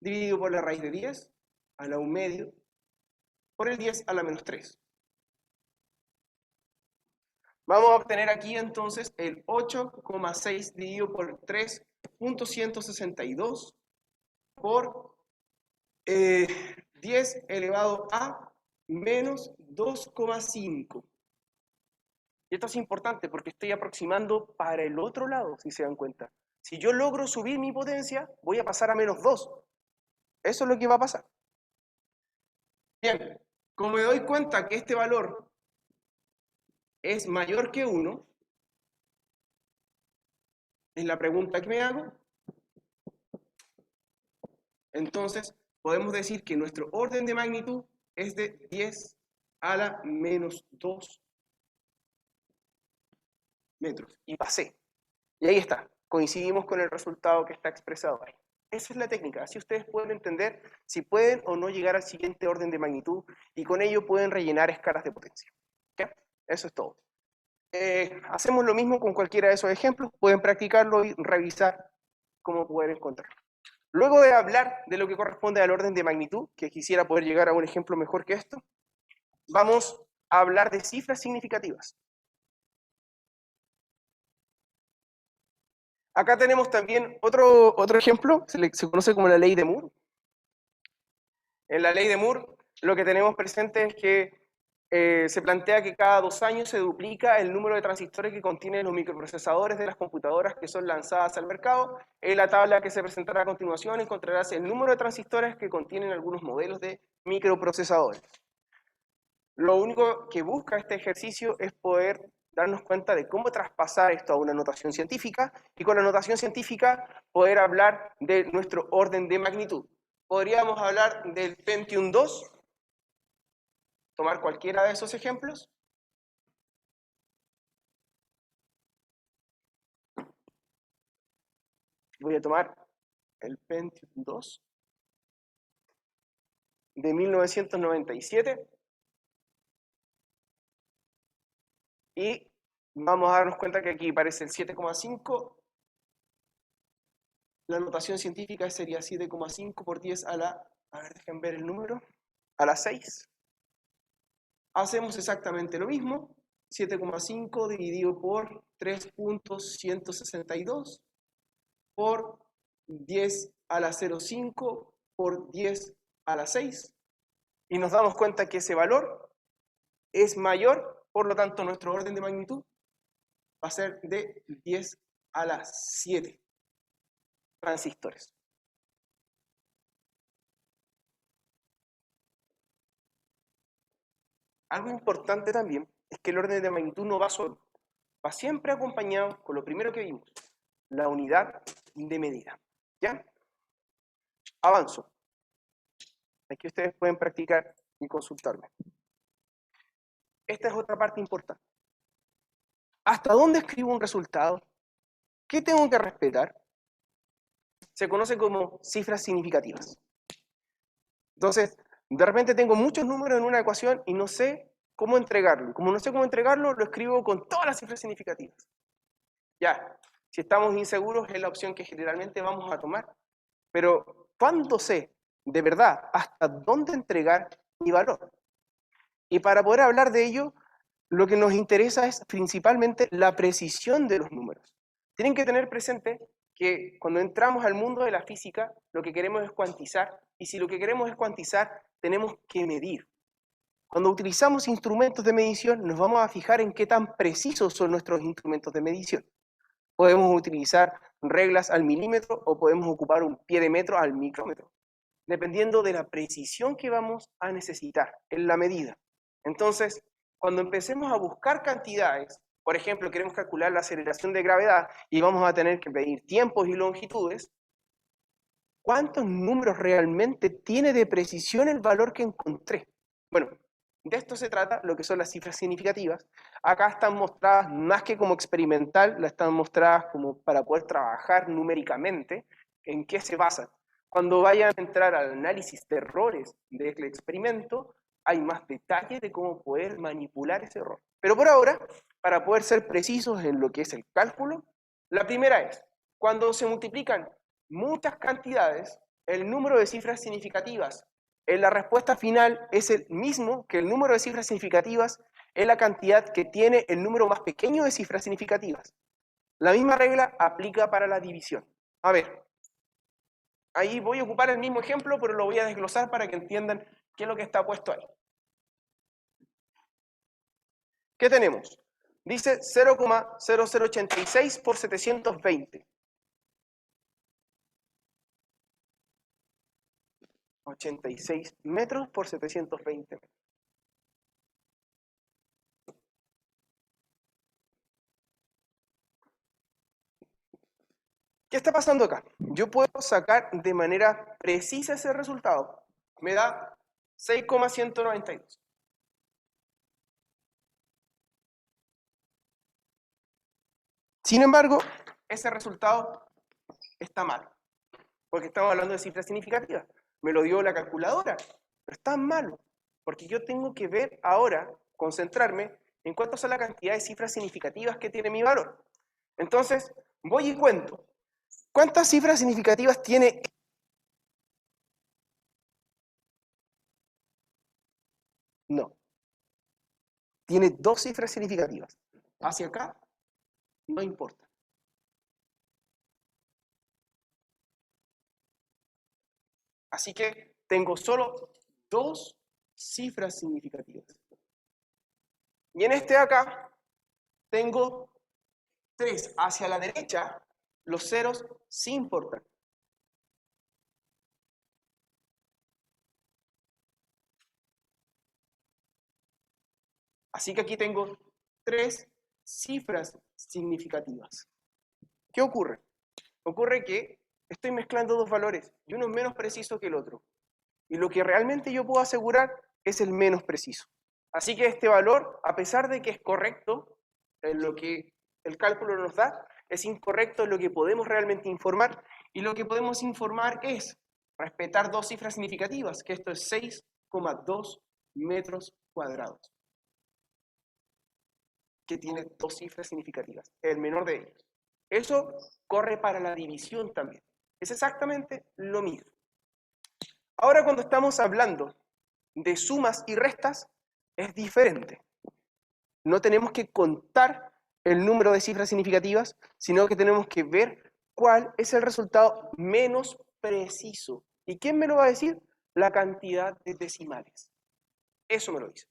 dividido por la raíz de 10 a la 1 medio, por el 10 a la menos 3. Vamos a obtener aquí entonces el 8,6 dividido por 3.162 por 10 elevado a menos 2,5. Y esto es importante porque estoy aproximando para el otro lado, si se dan cuenta. Si yo logro subir mi potencia, voy a pasar a menos 2. Eso es lo que va a pasar. Bien, como me doy cuenta que este valor es mayor que 1, es la pregunta que me hago, entonces podemos decir que nuestro orden de magnitud es de 10 a la menos 2 metros. Y pasé. Y ahí está. Coincidimos con el resultado que está expresado ahí. Esa es la técnica. Así ustedes pueden entender si pueden o no llegar al siguiente orden de magnitud y con ello pueden rellenar escalas de potencia. ¿Okay? Eso es todo. Hacemos lo mismo con cualquiera de esos ejemplos. Pueden practicarlo y revisar cómo poder encontrarlo. Luego de hablar de lo que corresponde al orden de magnitud, que quisiera poder llegar a un ejemplo mejor que esto, vamos a hablar de cifras significativas. Acá tenemos también otro ejemplo, se conoce como la ley de Moore. En la ley de Moore lo que tenemos presente es que se plantea que cada 2 años se duplica el número de transistores que contienen los microprocesadores de las computadoras que son lanzadas al mercado. En la tabla que se presentará a continuación encontrarás el número de transistores que contienen algunos modelos de microprocesadores. Lo único que busca este ejercicio es poder darnos cuenta de cómo traspasar esto a una notación científica y con la notación científica poder hablar de nuestro orden de magnitud. Podríamos hablar del Pentium 2, tomar cualquiera de esos ejemplos. Voy a tomar el Pentium 2 de 1997 y vamos a darnos cuenta que aquí aparece el 7,5. La notación científica sería 7,5 por 10 a la, a ver, dejen ver el número, a la 6. Hacemos exactamente lo mismo, 7,5 dividido por 3.162 por 10 a la 0,5 por 10 a la 6. Y nos damos cuenta que ese valor es mayor, por lo tanto nuestro orden de magnitud va a ser de 10 a la 7 transistores. Algo importante también es que el orden de magnitud no va solo, va siempre acompañado con lo primero que vimos, la unidad de medida. ¿Ya? Avanzo. Aquí ustedes pueden practicar y consultarme. Esta es otra parte importante. ¿Hasta dónde escribo un resultado? ¿Qué tengo que respetar? Se conoce como cifras significativas. Entonces, de repente tengo muchos números en una ecuación y no sé cómo entregarlo. Como no sé cómo entregarlo, lo escribo con todas las cifras significativas. Ya, si estamos inseguros es la opción que generalmente vamos a tomar. Pero, ¿cuándo sé de verdad hasta dónde entregar mi valor? Y para poder hablar de ello, lo que nos interesa es principalmente la precisión de los números. Tienen que tener presente que cuando entramos al mundo de la física, lo que queremos es cuantizar, y si lo que queremos es cuantizar, tenemos que medir. Cuando utilizamos instrumentos de medición, nos vamos a fijar en qué tan precisos son nuestros instrumentos de medición. Podemos utilizar reglas al milímetro o podemos ocupar un pie de metro al micrómetro, dependiendo de la precisión que vamos a necesitar en la medida. Entonces, cuando empecemos a buscar cantidades, por ejemplo, queremos calcular la aceleración de gravedad y vamos a tener que medir tiempos y longitudes, ¿cuántos números realmente tiene de precisión el valor que encontré? Bueno, de esto se trata lo que son las cifras significativas. Acá están mostradas más que como experimental, las están mostradas como para poder trabajar numéricamente. ¿En qué se basan? Cuando vayan a entrar al análisis de errores del experimento, hay más detalle de cómo poder manipular ese error. Pero por ahora, para poder ser precisos en lo que es el cálculo, la primera es, cuando se multiplican muchas cantidades, el número de cifras significativas en la respuesta final es el mismo que el número de cifras significativas en la cantidad que tiene el número más pequeño de cifras significativas. La misma regla aplica para la división. A ver, ahí voy a ocupar el mismo ejemplo, pero lo voy a desglosar para que entiendan qué es lo que está puesto ahí. ¿Qué tenemos? Dice 0,0086 por 720. 86 metros por 720 metros. ¿Qué está pasando acá? Yo puedo sacar de manera precisa ese resultado. Me da 6,192. Sin embargo, ese resultado está mal, porque estamos hablando de cifras significativas. Me lo dio la calculadora, pero está malo, porque yo tengo que ver ahora, concentrarme en cuánto son la cantidad de cifras significativas que tiene mi valor. Entonces, voy y cuento. ¿Cuántas cifras significativas tiene No. Tiene dos cifras significativas. Hacia acá, no importa. Así que tengo solo dos cifras significativas. Y en este de acá, tengo 3. Hacia la derecha, los ceros sí importan. Así que aquí tengo 3 cifras significativas. ¿Qué ocurre? Ocurre que estoy mezclando dos valores y uno es menos preciso que el otro. Y lo que realmente yo puedo asegurar es el menos preciso. Así que este valor, a pesar de que es correcto en lo que el cálculo nos da, es incorrecto en lo que podemos realmente informar. Y lo que podemos informar es respetar dos cifras significativas, que esto es 6,2 metros cuadrados. Que tiene dos cifras significativas, el menor de ellos. Eso corre para la división también. Es exactamente lo mismo. Ahora cuando estamos hablando de sumas y restas, es diferente. No tenemos que contar el número de cifras significativas, sino que tenemos que ver cuál es el resultado menos preciso. ¿Y quién me lo va a decir? La cantidad de decimales. Eso me lo dice.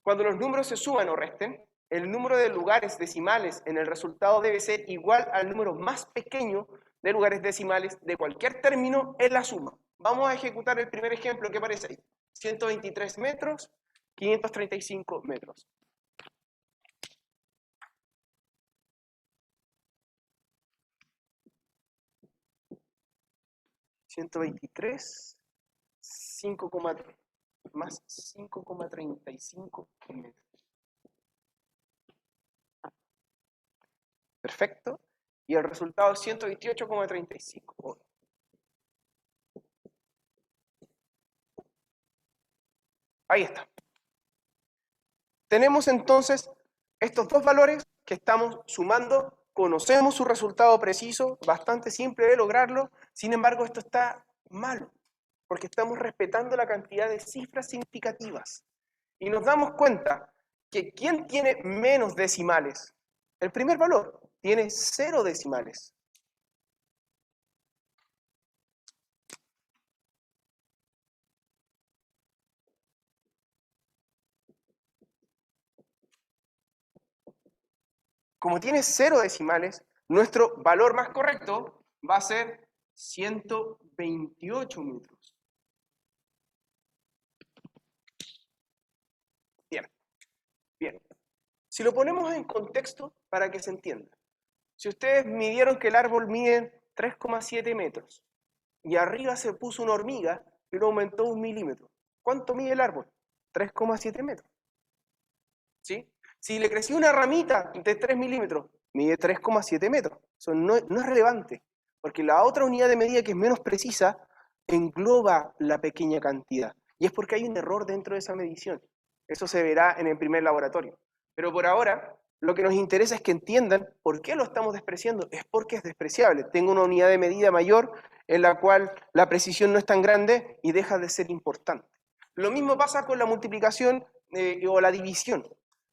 Cuando los números se suman o resten, el número de lugares decimales en el resultado debe ser igual al número más pequeño de lugares decimales de cualquier término en la suma. Vamos a ejecutar el primer ejemplo que aparece ahí. 123 metros, 535 metros. ¿123? 5, más 5,35 metros. Perfecto. Y el resultado es 128,35. Ahí está. Tenemos entonces estos dos valores que estamos sumando. Conocemos su resultado preciso, bastante simple de lograrlo. Sin embargo, esto está malo, porque estamos respetando la cantidad de cifras significativas. Y nos damos cuenta que ¿quién tiene menos decimales? El primer valor tiene 0 decimales. Como tiene 0 decimales, nuestro valor más correcto va a ser 128 metros. Bien, bien. Si lo ponemos en contexto para que se entienda. Si ustedes midieron que el árbol mide 3,7 metros y arriba se puso una hormiga y lo aumentó 1 milímetro, ¿cuánto mide el árbol? 3,7 metros. ¿Sí? Si le creció una ramita de 3 milímetros, mide 3,7 metros. Eso no es relevante, porque la otra unidad de medida que es menos precisa engloba la pequeña cantidad. Y es porque hay un error dentro de esa medición. Eso se verá en el primer laboratorio. Pero por ahora, lo que nos interesa es que entiendan por qué lo estamos despreciando. Es porque es despreciable. Tengo una unidad de medida mayor en la cual la precisión no es tan grande y deja de ser importante. Lo mismo pasa con la multiplicación o la división.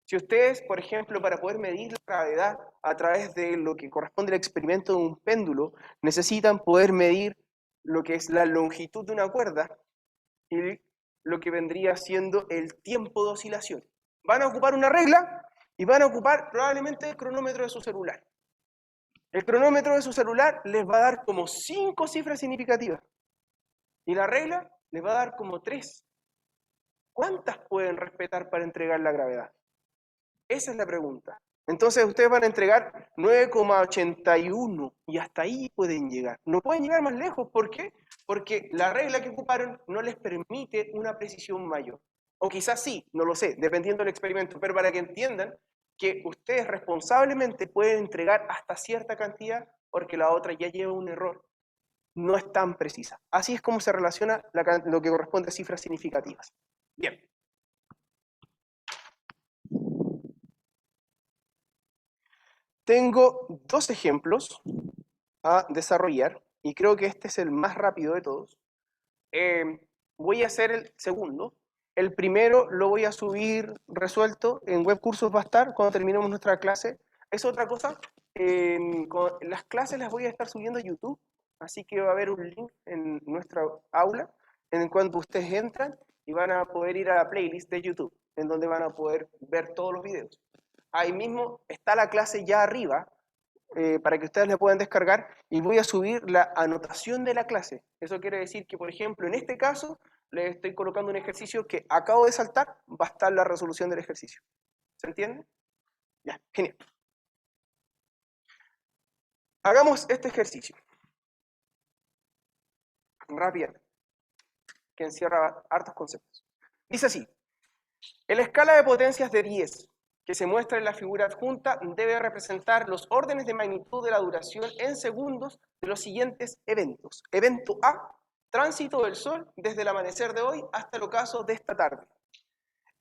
Si ustedes, por ejemplo, para poder medir la gravedad a través de lo que corresponde al experimento de un péndulo, necesitan poder medir lo que es la longitud de una cuerda y lo que vendría siendo el tiempo de oscilación. Van a ocupar una regla y van a ocupar probablemente el cronómetro de su celular. El cronómetro de su celular les va a dar como 5 cifras significativas y la regla les va a dar como 3. ¿Cuántas pueden respetar para entregar la gravedad? Esa es la pregunta. Entonces ustedes van a entregar 9,81 y hasta ahí pueden llegar. No pueden llegar más lejos. ¿Por qué? Porque la regla que ocuparon no les permite una precisión mayor. O quizás sí, no lo sé, dependiendo del experimento. Pero para que entiendan que ustedes responsablemente pueden entregar hasta cierta cantidad porque la otra ya lleva un error. No es tan precisa. Así es como se relaciona lo que corresponde a cifras significativas. Bien. Tengo 2 ejemplos a desarrollar y creo que este es el más rápido de todos. Voy a hacer el segundo. El primero lo voy a subir resuelto, en webcursos va a estar cuando terminemos nuestra clase. Es otra cosa, las clases las voy a estar subiendo a YouTube, así que va a haber un link en nuestra aula en el cual ustedes entran y van a poder ir a la playlist de YouTube, en donde van a poder ver todos los videos. Ahí mismo está la clase ya arriba, para que ustedes la puedan descargar, y voy a subir la anotación de la clase. Eso quiere decir que, por ejemplo, en este caso, les estoy colocando un ejercicio que acabo de saltar, va a estar la resolución del ejercicio. ¿Se entiende? Ya, genial. Hagamos este ejercicio. Rápidamente. Que encierra hartos conceptos. Dice así. En la escala de potencias de 10, que se muestra en la figura adjunta, debe representar los órdenes de magnitud de la duración en segundos de los siguientes eventos. Evento A, tránsito del Sol desde el amanecer de hoy hasta el ocaso de esta tarde.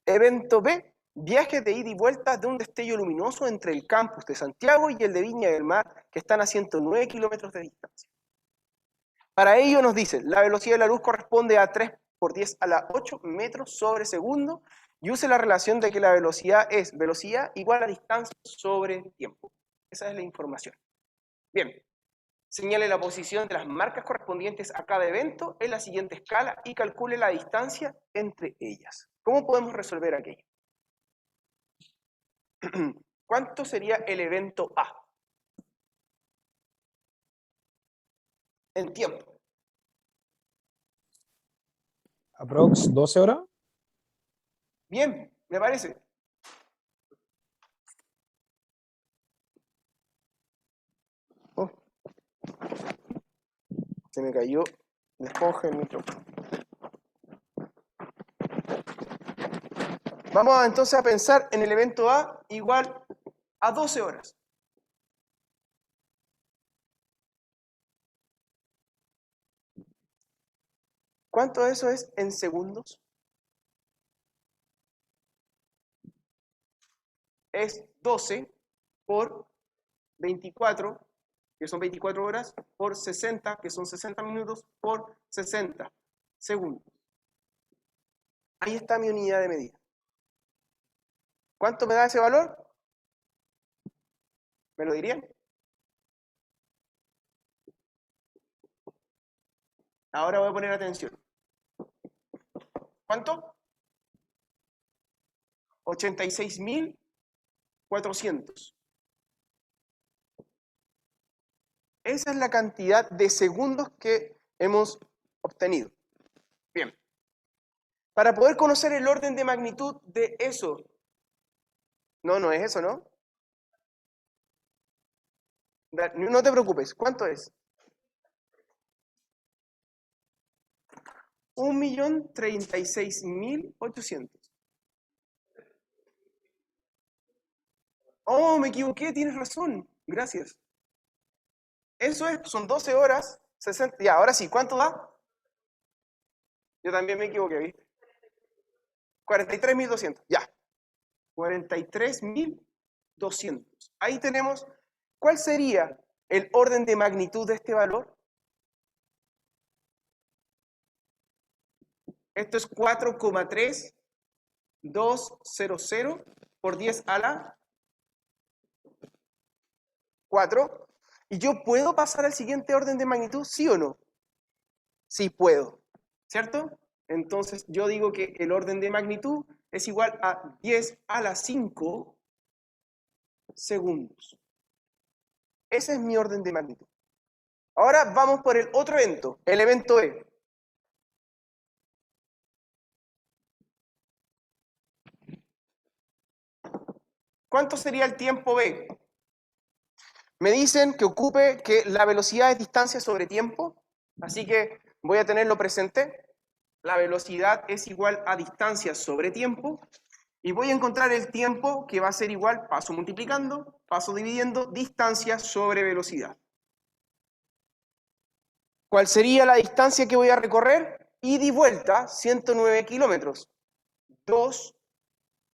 Evento B, viajes de ida y vuelta de un destello luminoso entre el campus de Santiago y el de Viña del Mar, que están a 109 kilómetros de distancia. Para ello nos dicen, la velocidad de la luz corresponde a 3 por 10 a la 8 metros sobre segundo, y use la relación de que la velocidad es velocidad igual a distancia sobre tiempo. Esa es la información. Bien, señale la posición de las marcas correspondientes a cada evento en la siguiente escala y calcule la distancia entre ellas. ¿Cómo podemos resolver aquello? ¿Cuánto sería el evento A? En tiempo. Aprox 12 horas. Bien, me parece. Oh. Se me cayó la esponja en el micrófono. Vamos entonces a pensar en el evento A igual a 12 horas. ¿Cuánto de eso es en segundos? Es 12 por 24, que son 24 horas, por 60, que son 60 minutos, por 60 segundos. Ahí está mi unidad de medida. ¿Cuánto me da ese valor? ¿Me lo dirían? Ahora voy a poner atención. ¿Cuánto? 86.400. Esa es la cantidad de segundos que hemos obtenido. Bien. Para poder conocer el orden de magnitud de eso. No es eso, ¿no? No te preocupes. ¿Cuánto es? 1.036.800. Oh, me equivoqué, tienes razón. Gracias. Eso es, son 12 horas, 60. Ya, ahora sí, ¿cuánto da? Yo también me equivoqué, ¿viste? 43.200, ya. 43.200. Ahí tenemos, ¿cuál sería el orden de magnitud de este valor? Esto es 4,3200 por 10 a la 4. ¿Y yo puedo pasar al siguiente orden de magnitud, sí o no? Sí puedo, ¿cierto? Entonces yo digo que el orden de magnitud es igual a 10 a la 5 segundos. Ese es mi orden de magnitud. Ahora vamos por el otro evento, el evento E. ¿Cuánto sería el tiempo B? Me dicen que la velocidad es distancia sobre tiempo, así que voy a tenerlo presente. La velocidad es igual a distancia sobre tiempo, y voy a encontrar el tiempo que va a ser igual, paso multiplicando, paso dividiendo, distancia sobre velocidad. ¿Cuál sería la distancia que voy a recorrer? Ida y vuelta, 109 kilómetros. 2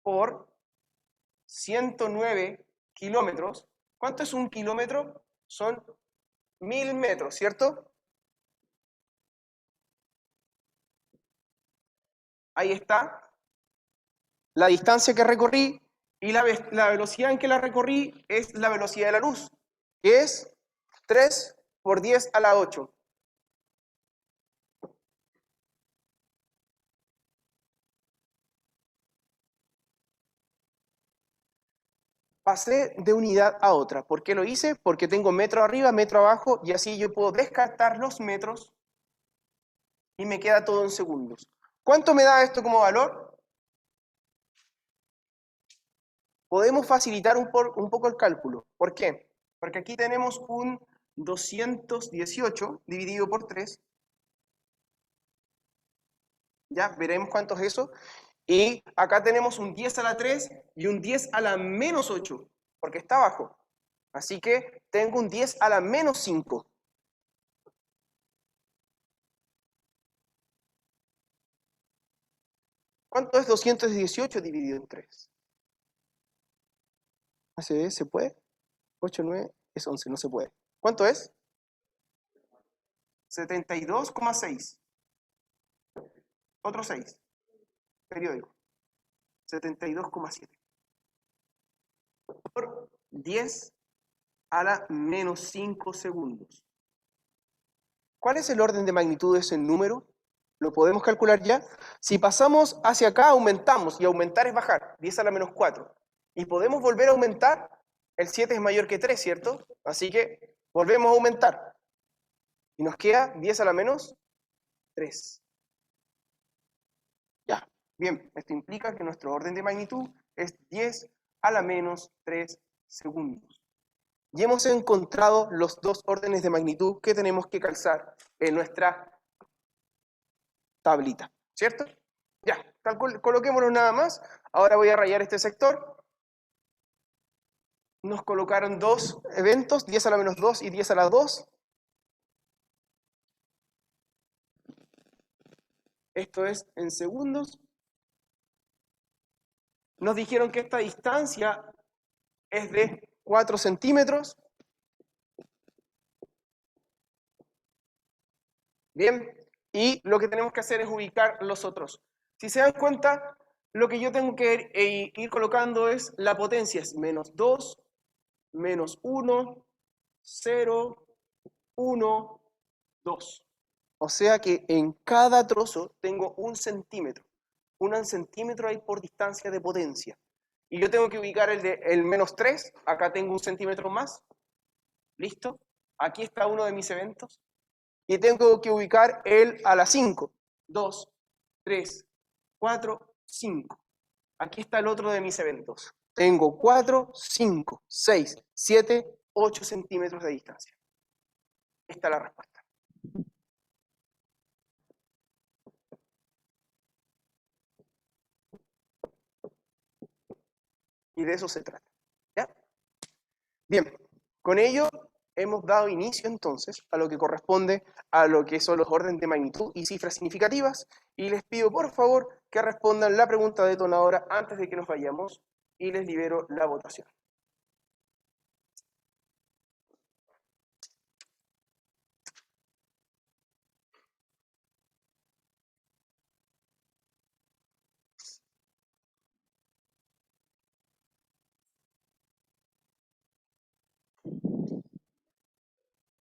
por 109 kilómetros. ¿Cuánto es un kilómetro? Son 1000 metros, ¿cierto? Ahí está. la distancia que recorrí, y la velocidad en que la recorrí es la velocidad de la luz, que es 3 por 10 a la 8. Pasé de unidad a otra. ¿Por qué lo hice? Porque tengo metro arriba, metro abajo, y así yo puedo descartar los metros y me queda todo en segundos. ¿Cuánto me da esto como valor? Podemos facilitar un poco el cálculo. ¿Por qué? Porque aquí tenemos un 218 dividido por 3. Ya veremos cuánto es eso. Y acá tenemos un 10 a la 3 y un 10 a la menos 8, porque está abajo. Así que tengo un 10 a la menos 5. ¿Cuánto es 218 dividido en 3? ¿Se puede? 8, 9, es 11, no se puede. ¿Cuánto es? 72,6. Otro 6. Periódico. 72,7. Por 10 a la menos 5 segundos. ¿Cuál es el orden de magnitud de ese número? ¿Lo podemos calcular ya? Si pasamos hacia acá, aumentamos, y aumentar es bajar, 10 a la menos 4. Y podemos volver a aumentar, el 7 es mayor que 3, ¿cierto? Así que volvemos a aumentar. Y nos queda 10 a la menos 3. Ya, bien, esto implica que nuestro orden de magnitud es 10 a la menos 3 segundos. Y hemos encontrado los dos órdenes de magnitud que tenemos que calzar en nuestra tablita, ¿cierto? Ya, coloquémoslo nada más. Ahora voy a rayar este sector. Nos colocaron dos eventos, 10 a la menos 2 y 10 a la 2. Esto es en segundos. Nos dijeron que esta distancia es de 4 centímetros. Bien, y lo que tenemos que hacer es ubicar los otros. Si se dan cuenta, lo que yo tengo que ir colocando es la potencia, es menos 2, menos 1, 0, 1, 2. O sea que en cada trozo tengo 1 centímetro. 1 centímetro hay por distancia de potencia. Y yo tengo que ubicar el menos 3, acá tengo 1 centímetro más. ¿Listo? Aquí está uno de mis eventos. Y tengo que ubicar el a la 5. 2, 3, 4, 5. Aquí está el otro de mis eventos. Tengo 4, 5, 6, 7, 8 centímetros de distancia. Esta es la respuesta. Y de eso se trata. ¿Ya? Bien, con ello hemos dado inicio entonces a lo que corresponde a lo que son los órdenes de magnitud y cifras significativas, y les pido por favor que respondan la pregunta detonadora antes de que nos vayamos, y les libero la votación.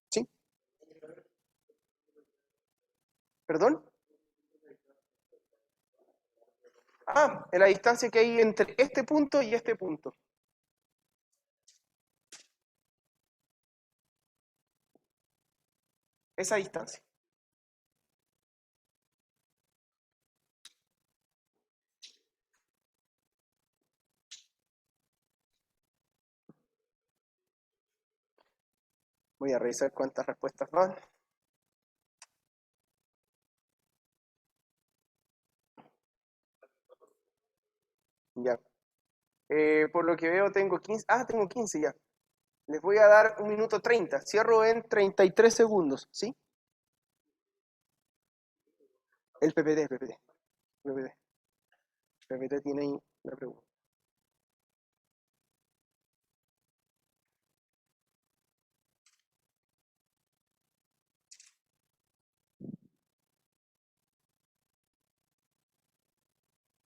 ¿Sí? ¿Perdón? En la distancia que hay entre este punto y este punto. Esa distancia. Voy a revisar cuántas respuestas van. Ya. Por lo que veo tengo 15. Tengo 15 ya. Les voy a dar 1 minuto 30. Cierro en 33 segundos, ¿sí? El PPT, PPT. PPT. PPT tiene ahí la pregunta.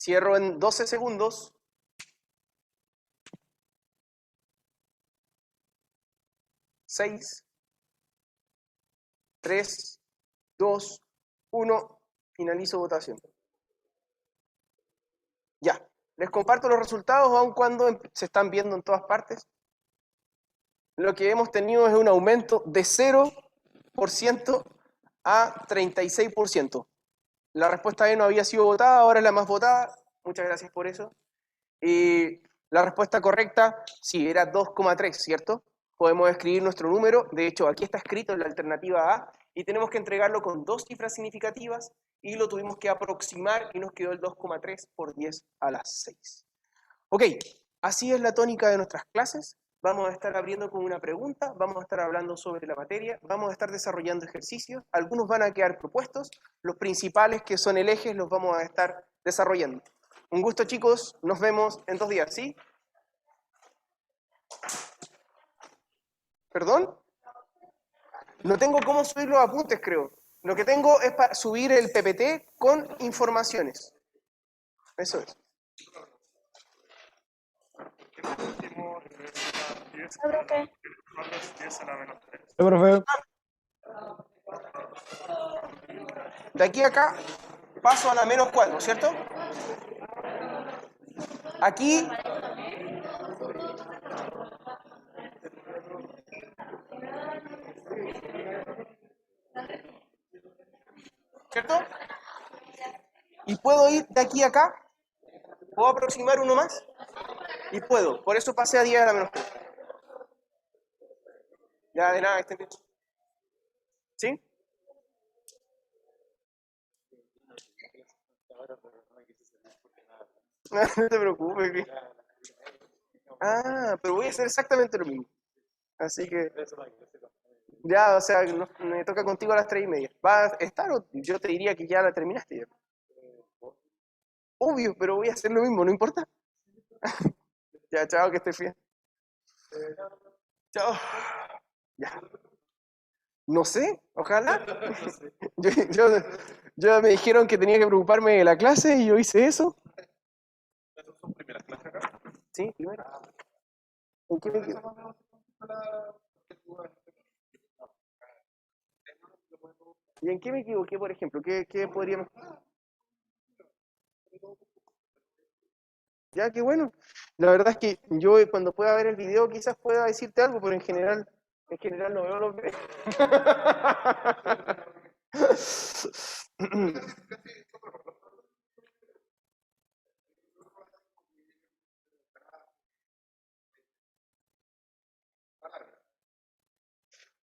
Cierro en 12 segundos. Seis, 3, 2, 1. Finalizo votación. Ya. Les comparto los resultados, aun cuando se están viendo en todas partes. Lo que hemos tenido es un aumento de 0% a 36%. La respuesta E no había sido votada, ahora es la más votada. Muchas gracias por eso. Y la respuesta correcta, sí, era 2,3, ¿cierto? Podemos escribir nuestro número. De hecho, aquí está escrito en la alternativa A y tenemos que entregarlo con 2 cifras significativas y lo tuvimos que aproximar y nos quedó el 2,3 por 10 a las 6. Ok, así es la tónica de nuestras clases. Vamos a estar abriendo con una pregunta, vamos a estar hablando sobre la materia, vamos a estar desarrollando ejercicios, algunos van a quedar propuestos, los principales que son el eje los vamos a estar desarrollando. Un gusto, chicos, nos vemos en 2 días, ¿sí? ¿Perdón? No tengo cómo subir los apuntes, creo. Lo que tengo es para subir el PPT con informaciones. Eso es. Ah, profe. Sí, profe. De aquí a acá paso a la menos 4, ¿cierto? Aquí ¿cierto? Y puedo ir de aquí a acá, puedo aproximar uno más y puedo, por eso pasé a 10 a la menos 4. Ya de nada, estén bien. ¿Sí? No te preocupes. Ah, pero voy a hacer exactamente lo mismo. Así que ya, o sea, me toca contigo a las 3:30. ¿Va a estar o yo te diría que ya la terminaste ya? Obvio, pero voy a hacer lo mismo, no importa. Ya, chao, que estés bien. Chao. Ya. No sé, ojalá. Yo, yo- yo me dijeron que tenía que preocuparme de la clase y yo hice eso. ¿Esas son primeras clases acá? Sí, primero. ¿En qué me equivoco? ¿Y en qué me equivoqué, por ejemplo? ¿Qué podríamos...? Ya, qué bueno. La verdad es que yo cuando pueda ver el video quizás pueda decirte algo, pero en general no veo los videos.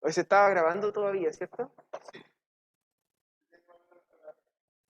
Hoy se estaba grabando todavía, ¿cierto?